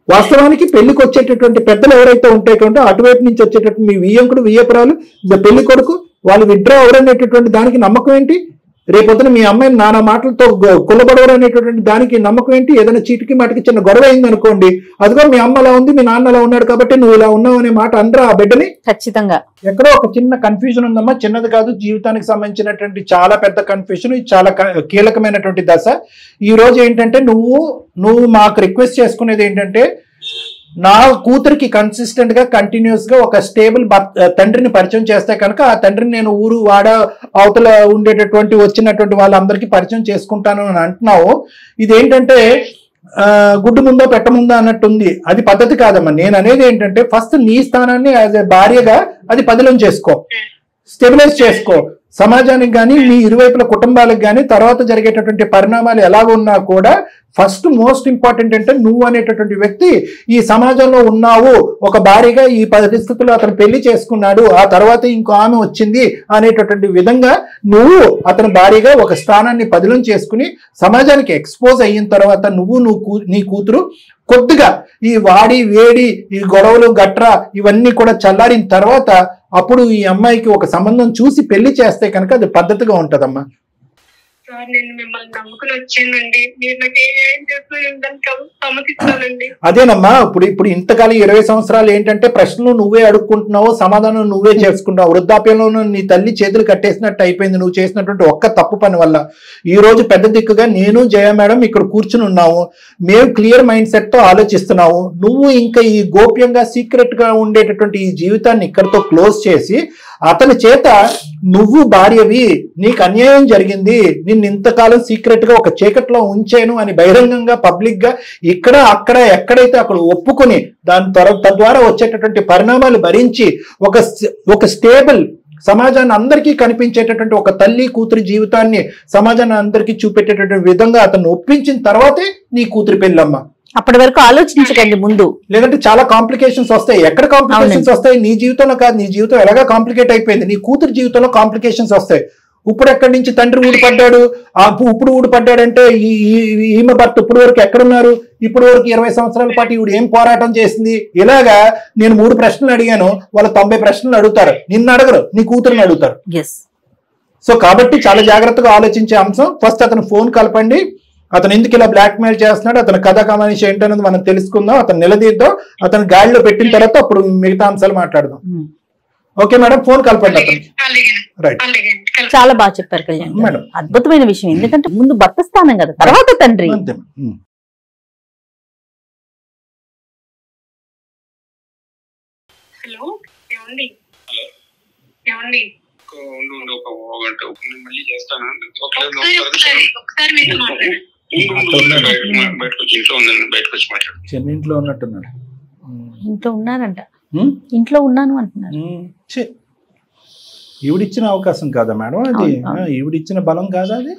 [SPEAKER 3] వాస్తవానికి పెళ్లికి వచ్చేటటువంటి పెద్దలు ఎవరైతే ఉంటాయో అటువైపు నుంచి వచ్చేటటువంటి మీ వియ్యంకుడు, వియ్యపురాలు, పెళ్లి కొడుకు, వాళ్ళు విత్డ్రా ఎవరనేటటువంటి దానికి నమ్మకం ఏంటి? రేపొద్దున మీ అమ్మాయిని నానా మాటలతో కుల్లబడవరు అనేటటువంటి దానికి నమ్మకం ఏంటి? ఏదైనా చీటికి మాటికి చిన్న గొడవ అయింది అనుకోండి, అదిగో మీ అమ్మ అలా ఉంది, మీ నాన్న అలా ఉన్నాడు కాబట్టి నువ్వు ఇలా ఉన్నావు అనే మాట అనరా ఆ బిడ్డని? ఖచ్చితంగా. ఎక్కడో ఒక చిన్న కన్ఫ్యూజన్ ఉందమ్మా, చిన్నది కాదు, జీవితానికి సంబంధించినటువంటి చాలా పెద్ద కన్ఫ్యూజన్, ఇది చాలా కీలకమైనటువంటి దశ. ఈ రోజు ఏంటంటే నువ్వు మాకు రిక్వెస్ట్ చేసుకునేది ఏంటంటే, నా కూతురికి కన్సిస్టెంట్ గా కంటిన్యూస్ గా ఒక స్టేబుల్ తండ్రిని పరిచయం చేస్తే కనుక ఆ తండ్రిని నేను ఊరు వాడ అవతల ఉండేటటువంటి వచ్చినటువంటి వాళ్ళందరికీ పరిచయం చేసుకుంటాను అని అంటున్నావు. ఇదేంటంటే గుడ్డు ముందో పెట్ట ముందో అన్నట్టుంది, అది పద్ధతి కాదమ్మా. నేను అనేది ఏంటంటే, ఫస్ట్ నీ స్థానాన్ని యాజ్ ఎ భార్యగా అది పదిలం చేసుకో, స్టెబిలైజ్ చేసుకో. సమాజానికి కానీ మీ ఇరువైపుల కుటుంబాలకు కానీ తర్వాత జరిగేటటువంటి పరిణామాలు ఎలాగున్నా కూడా ఫస్ట్ మోస్ట్ ఇంపార్టెంట్ అంటే నువ్వు అనేటటువంటి వ్యక్తి ఈ సమాజంలో ఉన్నావు, ఒక భార్యగా ఈ పరిస్థితుల్లో అతను పెళ్లి చేసుకున్నాడు, ఆ తర్వాత ఇంకో ఆమె వచ్చింది అనేటటువంటి విధంగా నువ్వు అతని భార్యగా ఒక స్థానాన్ని పదిలం చేసుకుని సమాజానికి ఎక్స్పోజ్ అయిన తర్వాత నీ కూతురు కొద్దిగా ఈ వాడి వేడి ఈ గొడవలు గట్రా ఇవన్నీ కూడా చల్లారిన తర్వాత అప్పుడు ఈ అమ్మాయికి ఒక సంబంధం చూసి పెళ్లి చేస్తే కనుక అది పద్ధతిగా ఉంటదమ్మా.
[SPEAKER 2] సార్ నేను మిమ్మల్ని నమ్ముకుని వచ్చానండి, మీరు నాకు ఏం చేస్తున్నాను సమ్మతిస్తానండి.
[SPEAKER 3] అదేనమ్మా, ఇప్పుడు ఇంతకాలం 20 సంవత్సరాలు ఏంటంటే ప్రశ్నలు నువ్వే అడుక్కుంటున్నావు, సమాధానం నువ్వే చేసుకుంటున్నావు. వృద్ధాప్యంలో నీ తల్లి చేతులు కట్టేసినట్టు అయిపోయింది నువ్వు చేసినటువంటి ఒక్క తప్పు పని వల్ల. ఈ రోజు పెద్ద దిక్కుగా నేను జయ మేడం ఇక్కడ కూర్చుని ఉన్నాము, మేము క్లియర్ మైండ్ సెట్ తో ఆలోచిస్తున్నావు. నువ్వు ఇంకా ఈ గోప్యంగా సీక్రెట్ గా ఉండేటటువంటి ఈ జీవితాన్ని ఇక్కడతో క్లోజ్ చేసి అతని చేత నువ్వు భార్యవి, నీకు అన్యాయం జరిగింది, నిన్ను ఇంతకాలం సీక్రెట్ గా ఒక చీకట్లో ఉంచాను అని బహిరంగంగా పబ్లిక్ గా ఇక్కడ అక్కడ ఎక్కడైతే అక్కడ ఒప్పుకొని తద్వారా వచ్చేటటువంటి పరిణామాలు భరించి ఒక స్టేబుల్ సమాజాన్ని అందరికీ కనిపించేటటువంటి ఒక తల్లి కూతురి జీవితాన్ని సమాజాన్ని అందరికీ చూపెట్టేటటువంటి విధంగా అతను ఒప్పించిన తర్వాతే నీ కూతురి పెళ్ళమ్మ.
[SPEAKER 1] అప్పటి వరకు ఆలోచించకండి ముందు,
[SPEAKER 3] లేదంటే చాలా కాంప్లికేషన్స్ వస్తాయి. ఎక్కడ కాంప్లికేషన్స్ వస్తాయి? నీ జీవితంలో కాదు, నీ జీవితం ఎలాగా కాంప్లికేట్ అయిపోయింది, నీ కూతురు జీవితంలో కాంప్లికేషన్స్ వస్తాయి. ఇప్పుడు ఎక్కడి నుంచి తండ్రి ఊడిపడ్డాడు, ఇప్పుడు ఊడిపడ్డాడంటే ఈమె భర్త ఇప్పుడు వరకు ఎక్కడున్నారు? ఇప్పుడు వరకు 20 సంవత్సరాల పాటు ఈవిడ ఏం పోరాటం చేసింది? ఇలాగా నేను 3 ప్రశ్నలు అడిగాను, వాళ్ళు 90 ప్రశ్నలు అడుగుతారు, నిన్ను అడగరు, నీ కూతురుని అడుగుతారు. సో కాబట్టి చాలా జాగ్రత్తగా ఆలోచించే అంశం. ఫస్ట్ అతను ఫోన్ కలపండి, అతను ఎందుకు ఇలా బ్లాక్ మెయిల్ చేస్తున్నాడు, అతను కథ కమానిషి ఏంటనేది మనం తెలుసుకుందాం, అతను నిలదీద్దాం, అతను గాడిలో పెట్టిన తర్వాత అప్పుడు మిగతా అంశాలు మాట్లాడదాం. ఓకే మేడం, ఫోన్ కలపండి అతనికి. రైట్,
[SPEAKER 1] చాలా బాగా చెప్పారు కళ్యాణ్ మేడం, అద్భుతమైన విషయం. ఎందుకంటే ముందు భర్త స్థానం కదా, తర్వాత తండ్రి.
[SPEAKER 2] హలో ఏమండి? ఏమండి?
[SPEAKER 3] చెన్నింట్లో ఉన్నట్టున్నాడు,
[SPEAKER 1] ఇంట్లో ఉన్నారంట, ఇంట్లో ఉన్నాను అంటున్నారు.
[SPEAKER 3] ఈవిడిచ్చిన అవకాశం కాదా మేడం అది? ఈవిడిచ్చిన బలం కాదా అది?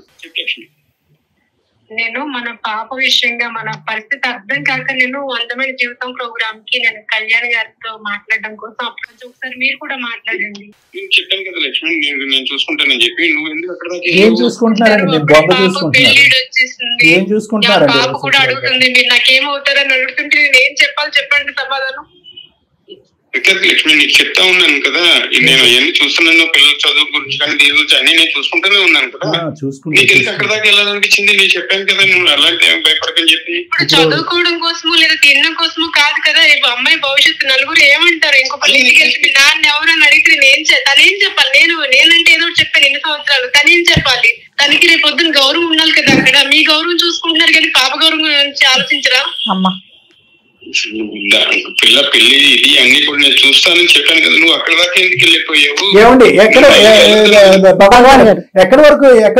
[SPEAKER 2] నేను మన పాప విషయంగా మన పరిస్థితి అర్థం కాక నేను అందమైన జీవితం ప్రోగ్రామ్ కి నేను కళ్యాణ్ గారితో మాట్లాడడం కోసం అప్పుడు ఒకసారి మీరు కూడా మాట్లాడండి.
[SPEAKER 4] నేను చెప్పాను కదా లక్ష్మి, నేను చూసుకుంటానని చెప్పి, నువ్వు ఎందుకు అక్కడ
[SPEAKER 3] ఏం చూసుకుంటున్నారండి?
[SPEAKER 2] పెళ్లిడు వచ్చేసింది, పాప కూడా అడుగుతుంది, మీరు నాకేమవుతారని అడుగుతుంటే నేను ఏం చెప్పాలి చెప్పండి సమాధానం.
[SPEAKER 4] లక్ష్మి నీకు చెప్తా ఉన్నాను కదా, నేను అవన్నీ చూస్తున్నాను, పిల్లల చదువు గురించి కానీ దీని గురించి అన్ని నేను చూసుకుంటూనే ఉన్నాను కదా. నీకు ఎందుకు అక్కడ దాకా వెళ్ళాలనిపించింది? నేను చెప్పాను కదా నువ్వు అలాంటి భయపడకని చెప్పి.
[SPEAKER 2] ఇప్పుడు చదువుకోవడం కోసమో లేదా తినడం కోసమో కాదు కదా, రేపు అమ్మాయి భవిష్యత్తు నలుగురు ఏమంటారు, ఇంకొక ఇంటికి వెళ్ళి నాన్న ఎవరని అడిగితే తనేం చెప్పాలి? నేనంటే ఏదో చెప్పాను 2 సంవత్సరాలు, తనేం చెప్పాలి? తనకి రేపు పొద్దున గౌరవం ఉండాలి కదా. అక్కడ మీ గౌరవం చూసుకుంటున్నారు కానీ పాప గౌరవం గురించి ఆలోచించరా?
[SPEAKER 1] అమ్మా
[SPEAKER 4] పిల్ల పెళ్లి ఇది అన్ని కూడా నేను చూస్తానని చెప్పాను కదా, నువ్వు అక్కడ దాకా ఎందుకు వెళ్ళిపోయావు?
[SPEAKER 3] ఏమండి ఎక్కడి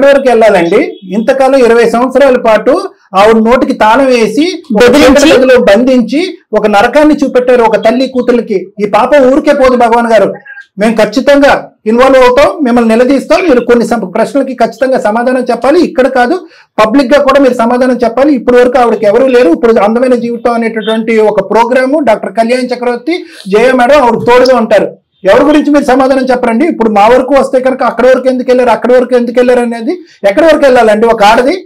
[SPEAKER 3] వరకు వెళ్ళాలండి? ఇంతకాలం 20 సంవత్సరాల పాటు ఆవిడ నోటికి తాళం వేసి గదిలో బంధించి ఒక నరకాన్ని చూపెట్టారు ఒక తల్లి కూతుర్లకి. ఈ పాప ఊరికే పోదు భగవాన్ గారు, మేము ఖచ్చితంగా ఇన్వాల్వ్ అవుతాం, మిమ్మల్ని నిలదీస్తాం, మీరు కొన్ని ప్రశ్నలకి ఖచ్చితంగా సమాధానం చెప్పాలి. ఇక్కడ కాదు, పబ్లిక్ గా కూడా మీరు సమాధానం చెప్పాలి. ఇప్పటి వరకు ఆవిడకి ఎవరు లేరు. ఇప్పుడు అందమైన జీవితం అనేటటువంటి ఒక ప్రోగ్రాము డాక్టర్ కళ్యాణ్ చక్రవర్తి, జయ మేడం ఆవిడ తోడుగా ఉంటారు. ఎవరి గురించి మీరు సమాధానం చెప్పరండి. ఇప్పుడు మా వరకు వస్తే కనుక అక్కడి వరకు ఎందుకు వెళ్ళారు, అక్కడి వరకు ఎందుకు వెళ్ళారు అనేది ఎక్కడి వరకు వెళ్ళాలండి? ఒక ఆడది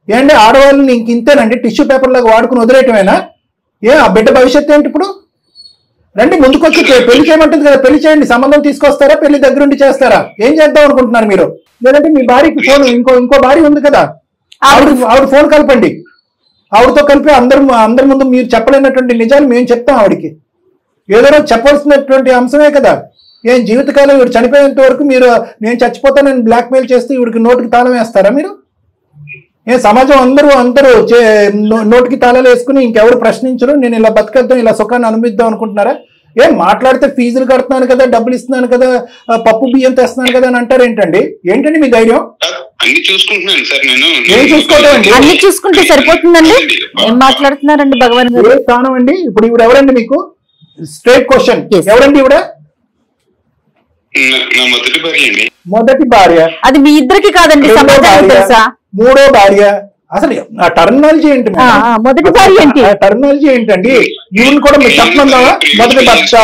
[SPEAKER 3] ఏంటి, ఆడవాళ్ళని ఇంక ఇంతేనండి, టిష్యూ పేపర్ లాగా వాడుకుని వదిలేయటమేనా? ఆ బిడ్డ భవిష్యత్తు ఏంటి? ఇప్పుడు రండి ముందుకొచ్చి పెళ్లి చేయమంటుంది కదా, పెళ్లి చేయండి. సంబంధం తీసుకొస్తారా, పెళ్లి దగ్గరుండి చేస్తారా, ఏం చేద్దాం అనుకుంటున్నారు మీరు? లేదంటే మీ భార్యకి ఫోన్ ఇంకో భార్య ఉంది కదా, ఆవిడ ఫోన్ కలపండి. ఆవిడతో కలిపి అందరి ముందు మీరు చెప్పలేనటువంటి నిజాలు మేము చెప్తాం ఆవిడికి. ఏదో రోజు చెప్పవలసినటువంటి అంశమే కదా. ఏం జీవితకాలం ఇవిడు చనిపోయేంత వరకు మీరు నేను చచ్చిపోతానని బ్లాక్ మెయిల్ చేస్తే ఇవిడికి నోటికి తాళం వేస్తారా మీరు? సమాజం అందరూ నోటికి తాళాలు వేసుకుని ఇంకెవరు ప్రశ్నించరు, నేను ఇలా బతికేద్దాం, ఇలా సుఖాన్ని అనుభవిద్దాం అనుకుంటున్నారా? మాట్లాడితే ఫీజులు కడుతున్నాను కదా, డబ్బులు ఇస్తున్నాను కదా, పప్పు బియ్యం తెస్తున్నాను కదా అని అంటారు. ఏంటండి మీ ధైర్యం?
[SPEAKER 4] అన్ని చూసుకుంటున్నాను సార్ నేను.
[SPEAKER 3] ఏం చూసుకోవడం?
[SPEAKER 1] అన్ని చూసుకుంటే సరిపోతుందండి? ఏం మాట్లాడుతున్నారండి భగవాన్ గారు?
[SPEAKER 3] ఏ స్థానం అండి? ఇప్పుడు ఇవిడ ఎవరండి మీకు? స్ట్రైట్ క్వశ్చన్, ఎవరండి ఇవిడ?
[SPEAKER 4] నా మొదటి భార్య అండి.
[SPEAKER 3] మొదటి భార్య,
[SPEAKER 1] అది మీ ఇద్దరికి కాదండి,
[SPEAKER 3] రెండో
[SPEAKER 1] సమాజానికి
[SPEAKER 3] భార్య,
[SPEAKER 1] తెలుసా?
[SPEAKER 3] మూడో భార్య. అసలు ఆ టర్మినాలజీ ఏంటి మేడం?
[SPEAKER 1] మొదటి భార్య ఏంటి?
[SPEAKER 3] టర్మినాలజీ ఏంటండి? ఈవెన్ కూడా మీరు చెప్పమందావా? మొదటి భర్త,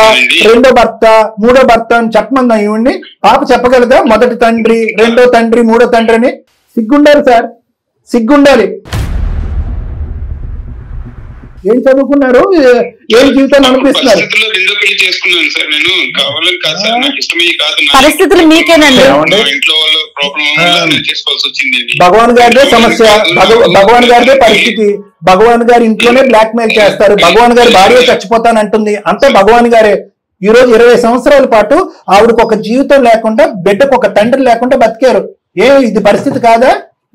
[SPEAKER 3] రెండో భర్త, మూడో భర్త అని చెప్పమందాం. ఈవెన్ని పాప చెప్పగలదా? మొదటి తండ్రి, రెండో తండ్రి, మూడో తండ్రి అని. సిగ్గుండాలి సార్, సిగ్గుండాలి. ఏం చదువుకున్నారు, ఏం జీవితాన్ని అనిపిస్తున్నారు?
[SPEAKER 1] పరిస్థితులు మీకేనండి.
[SPEAKER 3] భగవాన్ గారిదే సమస్య, భగవాన్ గారిదే పరిస్థితి. భగవాన్ గారి ఇంట్లోనే బ్లాక్ మెయిల్ చేస్తారు. భగవాన్ గారి భార్య చచ్చిపోతానంటుంది, అంతే భగవాన్ గారే. ఈ రోజు 20 సంవత్సరాల పాటు ఆవిడకు ఒక జీవితం లేకుండా, బిడ్డకు ఒక తండ్రి లేకుండా బతికారు. ఇది పరిస్థితి కాదా?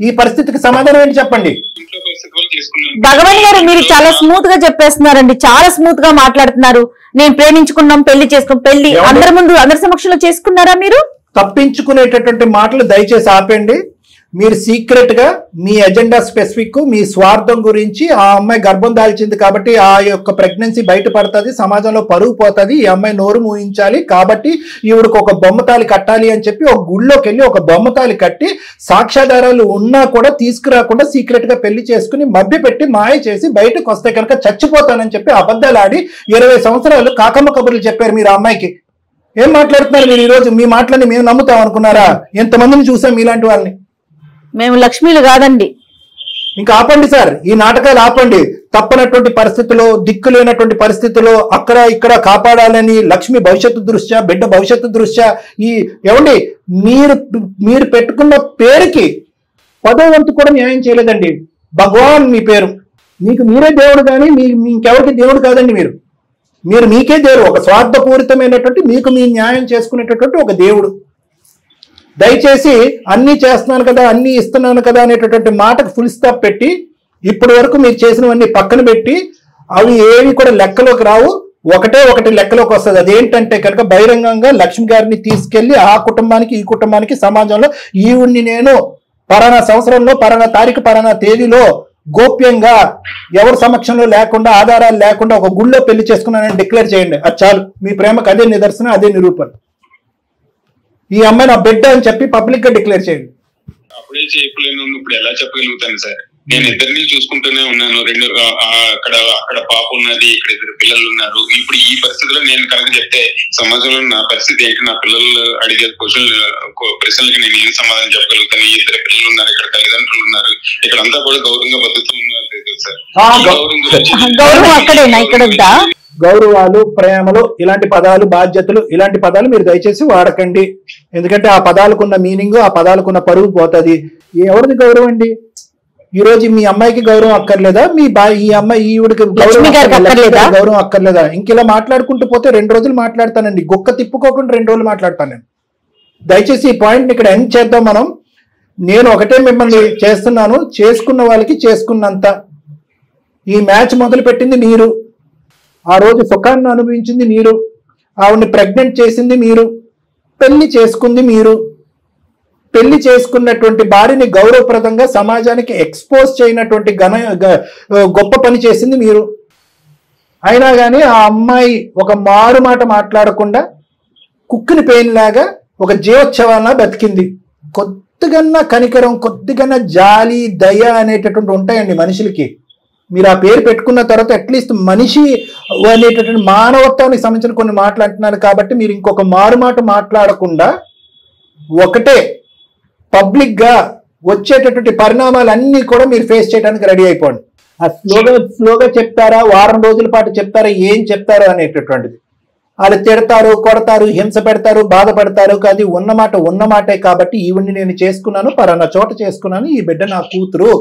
[SPEAKER 3] ఈ పరిస్థితికి సమాధానం ఏంటి చెప్పండి?
[SPEAKER 1] భగవాన్ గారు, మీరు చాలా స్మూత్ గా చెప్పేస్తున్నారండి, చాలా స్మూత్ గా మాట్లాడుతున్నారు. నేను ప్రేమించుకున్నాం, పెళ్లి చేసుకున్నాం, పెళ్లి అందరి ముందు అందరి సమక్షంలో చేసుకున్నారా మీరు?
[SPEAKER 3] తప్పించుకునేటటువంటి మాటలు దయచేసి ఆపండి. మీరు సీక్రెట్ గా మీ ఎజెండా స్పెసిఫిక్, మీ స్వార్థం గురించి, ఆ అమ్మాయి గర్భం దాల్చింది కాబట్టి ఆ యొక్క ప్రెగ్నెన్సీ బయటపడుతుంది, సమాజంలో పరుగు పోతుంది, ఈ అమ్మాయి నోరు మూయించాలి కాబట్టి ఈవిడకు ఒక బొమ్మతాలి కట్టాలి అని చెప్పి ఒక గుళ్ళోకి వెళ్ళి ఒక బొమ్మతాలి కట్టి సాక్ష్యాధారాలు ఉన్నా కూడా తీసుకురాకుండా సీక్రెట్ గా పెళ్లి చేసుకుని మభ్య పెట్టి మాయ చేసి బయటకు వస్తే కనుక చచ్చిపోతానని చెప్పి అబద్ధాలు ఆడి 20 సంవత్సరాలు కాకమ్మ కబుర్లు చెప్పారు మీరు ఆ అమ్మాయికి. ఏం మాట్లాడుతున్నారు మీరు? ఈ రోజు మీ మాటలని మేము నమ్ముతాం అనుకున్నారా? ఎంతమందిని చూసాం మీలాంటి వాళ్ళని.
[SPEAKER 1] మేము లక్ష్మీలు కాదండి.
[SPEAKER 3] ఇంకా ఆపండి సార్, ఈ నాటకాలు ఆపండి. తప్పనటువంటి పరిస్థితుల్లో, దిక్కు లేనటువంటి పరిస్థితుల్లో అక్కడ ఇక్కడ కాపాడాలని లక్ష్మి భవిష్యత్తు దృష్ట్యా, బిడ్డ భవిష్యత్తు దృష్ట్యా ఏమండి మీరు పెట్టుకున్న పేరుకి 10వ వంతు కూడా న్యాయం చేయలేదండి. భగవాన్ మీ పేరు, మీకు మీరే దేవుడు కానీ ఇంకెవరికి దేవుడు కాదండి. మీరు మీకే దేవుడు, ఒక స్వార్థపూరితమైనటువంటి మీకు మీ న్యాయం చేసుకునేటటువంటి ఒక దేవుడు. దయచేసి అన్ని చేస్తున్నాను కదా, అన్ని ఇస్తున్నాను కదా అనేటటువంటి మాటకు ఫుల్ స్టాప్ పెట్టి ఇప్పటి వరకు మీరు చేసినవన్నీ పక్కన పెట్టి అవి ఏవి కూడా లెక్కలోకి రావు. ఒకటి లెక్కలోకి వస్తుంది. అదేంటంటే కనుక బహిరంగంగా లక్ష్మి గారిని తీసుకెళ్లి ఆ కుటుంబానికి ఈ కుటుంబానికి సమాజంలో ఈవిడ్ని నేను పలానా సంవత్సరంలో పలానా తారీఖు పలానా తేదీలో గోప్యంగా ఎవరి సమక్షంలో లేకుండా ఆధారాలు లేకుండా ఒక గుళ్ళో పెళ్లి చేసుకున్నానని డిక్లేర్ చేయండి. అది చాలు. మీ ప్రేమకు అదే నిదర్శనం, అదే నిరూపణ. ఈ అమ్మాయి నా బిడ్డ అని చెప్పి పబ్లిక్ గా డిక్లేర్ చేయండి.
[SPEAKER 4] అప్పుడే చెప్పలేను, ఇప్పుడు ఎలా చెప్పగలుగుతాను సార్? నేను ఇద్దరిని చూసుకుంటూనే ఉన్నాను. అక్కడ పాప ఉన్నది, ఇక్కడ 2 పిల్లలు ఉన్నారు. ఇప్పుడు ఈ పరిస్థితిలో నేను కనుక చెప్తే సమాజంలో నా పరిస్థితి ఏంటి? నా పిల్లలు అడిగే ప్రశ్నలకి నేను ఏం సమాధానం చెప్పగలుగుతాను? 2 పిల్లలు ఉన్నారు, ఇక్కడ తల్లిదండ్రులు ఉన్నారు, ఇక్కడ అంతా కూడా గౌరవంగా బతుకుతున్నారు సార్.
[SPEAKER 3] గౌరవాలు, ప్రేమలు, ఇలాంటి పదాలు, బాధ్యతలు, ఇలాంటి పదాలు మీరు దయచేసి వాడకండి. ఎందుకంటే ఆ పదాలకున్న మీనింగ్, ఆ పదాలకున్న పరువు పోతుంది. ఎవరిది గౌరవం అండి? ఈ రోజు మీ అమ్మాయికి గౌరవం అక్కర్లేదా? ఈ అమ్మాయి ఈవిడికి గౌరవం అక్కర్లేదా? ఇంక ఇలా మాట్లాడుకుంటూ పోతే 2 రోజులు మాట్లాడతానండి. గొక్క తిప్పుకోకుండా 2 రోజులు మాట్లాడతాను నేను. దయచేసి ఈ పాయింట్ ఇక్కడ ఎండ్ చేద్దాం మనం. నేను ఒకటే మిమ్మల్ని చేస్తున్నాను, చేసుకున్న వాళ్ళకి చేసుకున్నంత. ఈ మ్యాచ్ మొదలు పెట్టింది మీరు, ఆ రోజు సుఖాన్ని అనుభవించింది మీరు, ఆవిడ్ని ప్రెగ్నెంట్ చేసింది మీరు, పెళ్లి చేసుకుంది మీరు. పెళ్లి చేసుకున్నటువంటి భార్యని గౌరవప్రదంగా సమాజానికి ఎక్స్పోజ్ చేయనటువంటి గొప్ప పని చేసింది మీరు. అయినా కానీ ఆ అమ్మాయి ఒక మారు మాట మాట్లాడకుండా కుక్కిని పెయిన్ లాగా ఒక జీవోత్సవాలా బతికింది. కొద్దిగన్నా కనికరం, కొద్దిగన్నా జాలి, దయ అనేటటువంటి ఉంటాయండి మనుషులకి. మీరు ఆ పేరు పెట్టుకున్న తర్వాత అట్లీస్ట్ మనిషి అనేటటువంటి మానవత్వానికి సంబంధించిన కొన్ని మాటలు అంటున్నారు కాబట్టి మీరు ఇంకొక మారు మాట మాట్లాడకుండా ఒకటే పబ్లిక్ గా వచ్చేటటువంటి పరిణామాలన్నీ కూడా మీరు ఫేస్ చేయడానికి రెడీ అయిపోండి. ఆ స్లోగా చెప్తారా, వారం రోజుల పాటు చెప్తారా, ఏం చెప్తారో అనేటటువంటిది. వాళ్ళు తిడతారు, కొడతారు, హింస పెడతారు, బాధపడతారు. అది ఉన్నమాటే కాబట్టి ఈవిడ్ని నేను చేసుకున్నాను, పలానా చోట చేసుకున్నాను, ఈ బిడ్డ నా కూతురు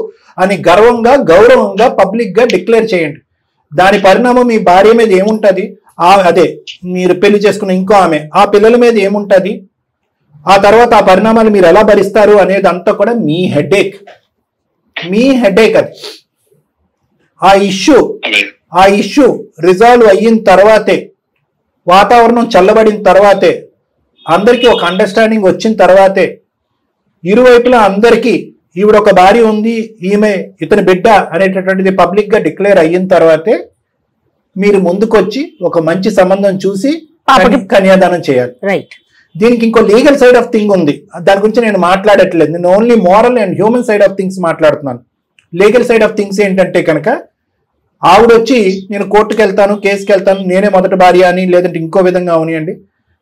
[SPEAKER 3] అని గర్వంగా, గౌరవంగా పబ్లిక్ గా డిక్లేర్ చేయండి. దాని పరిణామం మీ భార్య మీద ఏముంటది, అదే మీరు పెళ్లి చేసుకున్న ఇంకో ఆమె, ఆ పిల్లల మీద ఏముంటది, ఆ తర్వాత ఆ పరిణామాలు మీరు ఎలా భరిస్తారు అనేది అంతా కూడా మీ హెడేక్ అది. ఆ ఇష్యూ రిజాల్వ్ అయిన తర్వాతే, వాతావరణం చల్లబడిన తర్వాతే, అందరికీ ఒక అండర్స్టాండింగ్ వచ్చిన తర్వాతే, ఇరువైపులా అందరికీ ఈవిడ ఒక భార్య ఉంది, ఈమె ఇతని బిడ్డ అనేటటువంటిది పబ్లిక్ గా డిక్లేర్ అయిన తర్వాతే మీరు ముందుకొచ్చి ఒక మంచి సంబంధం చూసి కన్యాదానం చేయాలి.
[SPEAKER 1] రైట్.
[SPEAKER 3] దీనికి ఇంకో లీగల్ సైడ్ ఆఫ్ థింగ్ ఉంది, దాని గురించి నేను మాట్లాడట్లేదు. నేను only moral and human side of things మాట్లాడుతున్నాను. లీగల్ సైడ్ ఆఫ్ థింగ్స్ ఏంటంటే కనుక ఆవిడొచ్చి నేను కోర్టుకు వెళ్తాను, కేసుకి వెళ్తాను, నేనే మొదటి భార్య అని, లేదంటే ఇంకో విధంగా అవనియండి,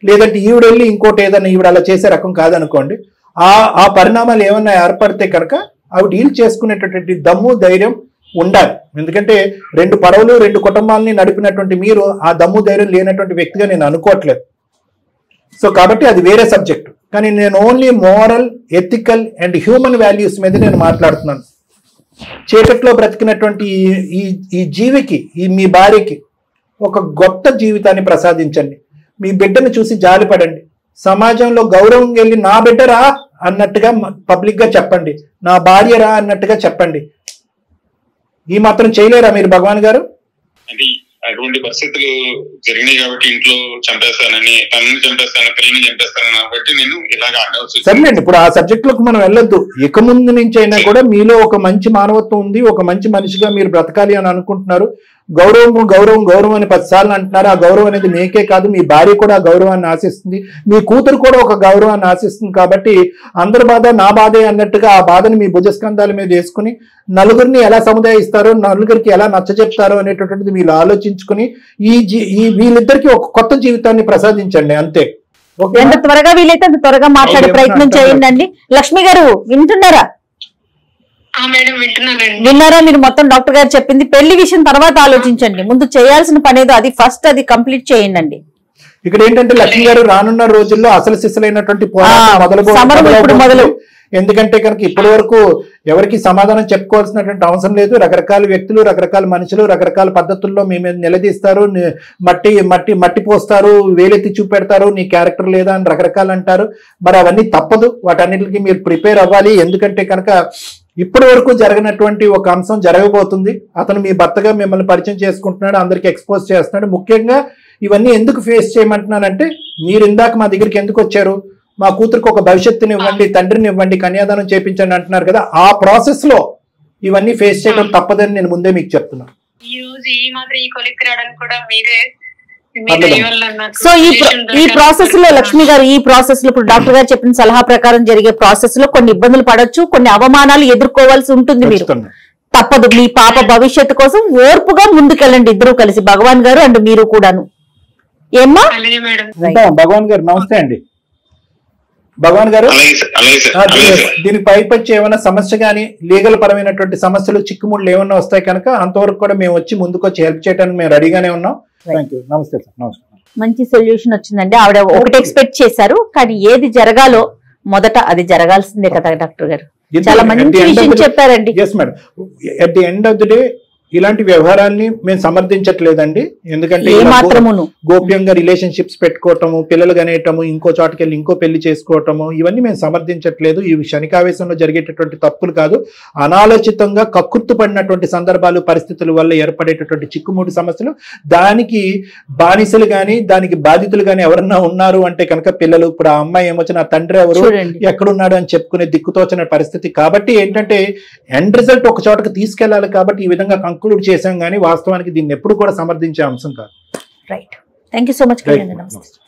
[SPEAKER 3] లేదంటే ఈవిడ వెళ్ళి ఇంకోటి ఏదన్నా ఈవిడ అలా చేసే రకం కాదనుకోండి, ఆ పరిణామాలు ఏమన్నా ఏర్పడితే కనుక అవి డీల్ చేసుకునేటటువంటి దమ్ము ధైర్యం ఉండాలి. ఎందుకంటే 2 పడవలు 2 కుటుంబాలని నడిపినటువంటి మీరు ఆ దమ్ము ధైర్యం లేనటువంటి వ్యక్తిగా నేను అనుకోవట్లేదు. సో కాబట్టి అది వేరే సబ్జెక్ట్. కానీ నేను only moral, ethical and human values మీద నేను మాట్లాడుతున్నాను. చీకట్లో బ్రతికినటువంటి ఈ జీవికి, మీ భార్యకి ఒక గొప్ప జీవితాన్ని ప్రసాదించండి. మీ బిడ్డను చూసి జాలిపడండి. సమాజంలో గౌరవం వెళ్ళి నా బిడ్డరా అన్నట్టుగా పబ్లిక్ గా చెప్పండి, నా భార్యరా అన్నట్టుగా చెప్పండి. ఈ మాత్రం చేయలేరా మీరు భగవాన్ గారు?
[SPEAKER 4] అంటే అటువంటి పరిస్థితులు జరిగినాయి కాబట్టి ఇంట్లో చంపేస్తానని, తనని చంపేస్తాను, పిల్లల్ని చంపేస్తానని కాబట్టి నేను ఇలాగ ఆడాల్సి.
[SPEAKER 3] సరేలేండి, ఇప్పుడు ఆ సబ్జెక్ట్ లోకి మనం వెళ్ళొద్దు. ఇక ముందు నుంచి అయినా కూడా మీలో ఒక మంచి మానవత్వం ఉంది, ఒక మంచి మనిషిగా మీరు బ్రతకాలి అని అనుకుంటున్నారు. గౌరవం గౌరవం గౌరవం అని 10 సార్లు అంటున్నారు. ఆ గౌరవం అనేది మీకే కాదు, మీ భార్య కూడా ఆ గౌరవాన్ని ఆశిస్తుంది, మీ కూతురు కూడా ఒక గౌరవాన్ని ఆశిస్తుంది. కాబట్టి అందరి బాధ నా బాధే అన్నట్టుగా ఆ బాధని మీ భుజస్కంధాల మీద వేసుకుని నలుగురిని ఎలా సముదాయిస్తారో, నలుగురికి ఎలా నచ్చజెప్తారో అనేటటువంటిది మీరు ఆలోచించుకుని వీళ్ళిద్దరికి ఒక కొత్త జీవితాన్ని ప్రసాదించండి, అంతే.
[SPEAKER 1] ఎంత త్వరగా వీలైతే అంత త్వరగా మాట్లాడే ప్రయత్నం చేయండి. లక్ష్మి గారు వింటున్నారా? విన్నారా? మీరు మొత్తం డాక్టర్ గారు చెప్పింది. పెళ్లి విషయం తర్వాత ఆలోచించండి, ముందు చేయాల్సిన పని ఏదో అది ఫస్ట్ అది కంప్లీట్ చేయండి.
[SPEAKER 3] ఇక్కడ ఏంటంటే లక్ష్మి గారు రానున్న రోజుల్లో అసలు సిసలైనటువంటి మొదలు. ఎందుకంటే కనుక ఇప్పటి వరకు ఎవరికి సమాధానం చెప్పుకోవాల్సినటువంటి అవసరం లేదు. రకరకాల వ్యక్తులు, రకరకాల మనుషులు, రకరకాల పద్ధతుల్లో మీ మీద నిలదీస్తారు, మట్టి పోస్తారు, వేలెత్తి చూపెడతారు, నీ క్యారెక్టర్ లేదా అని రకరకాలు అంటారు. మరి అవన్నీ తప్పదు, వాటన్నిటికీ మీరు ప్రిపేర్ అవ్వాలి. ఎందుకంటే కనుక ఇప్పటి వరకు జరగనటువంటి ఒక అంశం జరగబోతుంది. అతను మీ భర్తగా మిమ్మల్ని పరిచయం చేసుకుంటున్నాడు, అందరికి ఎక్స్పోజ్ చేస్తున్నాడు. ముఖ్యంగా ఇవన్నీ ఎందుకు ఫేస్ చేయమంటున్నానంటే, మీరు ఇందాక మా దగ్గరికి ఎందుకు వచ్చారు, మా కూతురికి ఒక భవిష్యత్తుని ఇవ్వండి, తండ్రిని ఇవ్వండి, కన్యాదానం చేయించండి అంటున్నారు కదా, ఆ ప్రాసెస్ లో ఇవన్నీ ఫేస్ చేయడం తప్పదని నేను ముందే మీకు చెప్తున్నాను.
[SPEAKER 1] సో ఈ ప్రాసెస్ లో లక్ష్మి గారు, ఈ ప్రాసెస్ లో ఇప్పుడు డాక్టర్ గారు చెప్పిన సలహా ప్రకారం జరిగే ప్రాసెస్ లో కొన్ని ఇబ్బందులు పడవచ్చు, కొన్ని అవమానాలు ఎదుర్కోవాల్సి ఉంటుంది. మీరు తప్పదు. మీ పాప భవిష్యత్తు కోసం ఓర్పుగా ముందుకెళ్ళండి, ఇద్దరు కలిసి, భగవాన్ గారు అండ్ మీరు కూడాను. ఏమ్మా?
[SPEAKER 3] భగవాన్ గారు నమస్తే అండి. భగవాన్ గారు, దీనికి పైపచ్చి ఏమైనా సమస్య కానీ లీగల్ పరమైనటువంటి సమస్యలు, చిక్కుముళ్ళు ఏమన్నా వస్తాయి కనుక అంతవరకు కూడా మేము వచ్చి ముందుకు వచ్చి హెల్ప్ చేయడానికి మేము రెడీగానే ఉన్నాం. నమస్తే సార్. నమస్కారం.
[SPEAKER 1] మంచి సొల్యూషన్ వచ్చిందండి. ఆవిడ ఒకటి ఎక్స్పెక్ట్ చేశారు, కానీ ఏది జరగాలో మొదట అది జరగాల్సిందే కదా డాక్టర్ గారు. చాలా మంచి విషయం చెప్పారండి.
[SPEAKER 3] Yes madam, at the end of the day ఇలాంటి వ్యవహారాన్ని మేము సమర్థించట్లేదండి. ఎందుకంటే గోప్యంగా రిలేషన్షిప్స్ పెట్టుకోవటము, పిల్లలు కనేయటము, ఇంకో చోటకి వెళ్ళి ఇంకో పెళ్లి చేసుకోవటము, ఇవన్నీ మేము సమర్థించట్లేదు. ఇవి క్షణికావేశంలో జరిగేటటువంటి తప్పులు కాదు. అనాలోచితంగా కక్కుర్తు పడినటువంటి సందర్భాలు, పరిస్థితుల వల్ల ఏర్పడేటటువంటి చిక్కుముడి సమస్యలు. దానికి బానిసలు గాని, దానికి బాధితులు గాని ఎవరన్నా ఉన్నారు అంటే కనుక పిల్లలు. ఇప్పుడు ఆ అమ్మాయి ఏమొచ్చిన నా తండ్రి ఎవరు, ఎక్కడున్నాడు అని చెప్పుకునే దిక్కుతోచిన పరిస్థితి. కాబట్టి ఏంటంటే ఎండ్ రిజల్ట్ ఒక చోటకి తీసుకెళ్లాలి. కాబట్టి ఈ విధంగా కంక్లూడ్ చేశాం, కానీ వాస్తవానికి దీన్ని ఎప్పుడు కూడా సమర్థించే అంశం కాదు.
[SPEAKER 1] Right. Thank you so much. నమస్తే.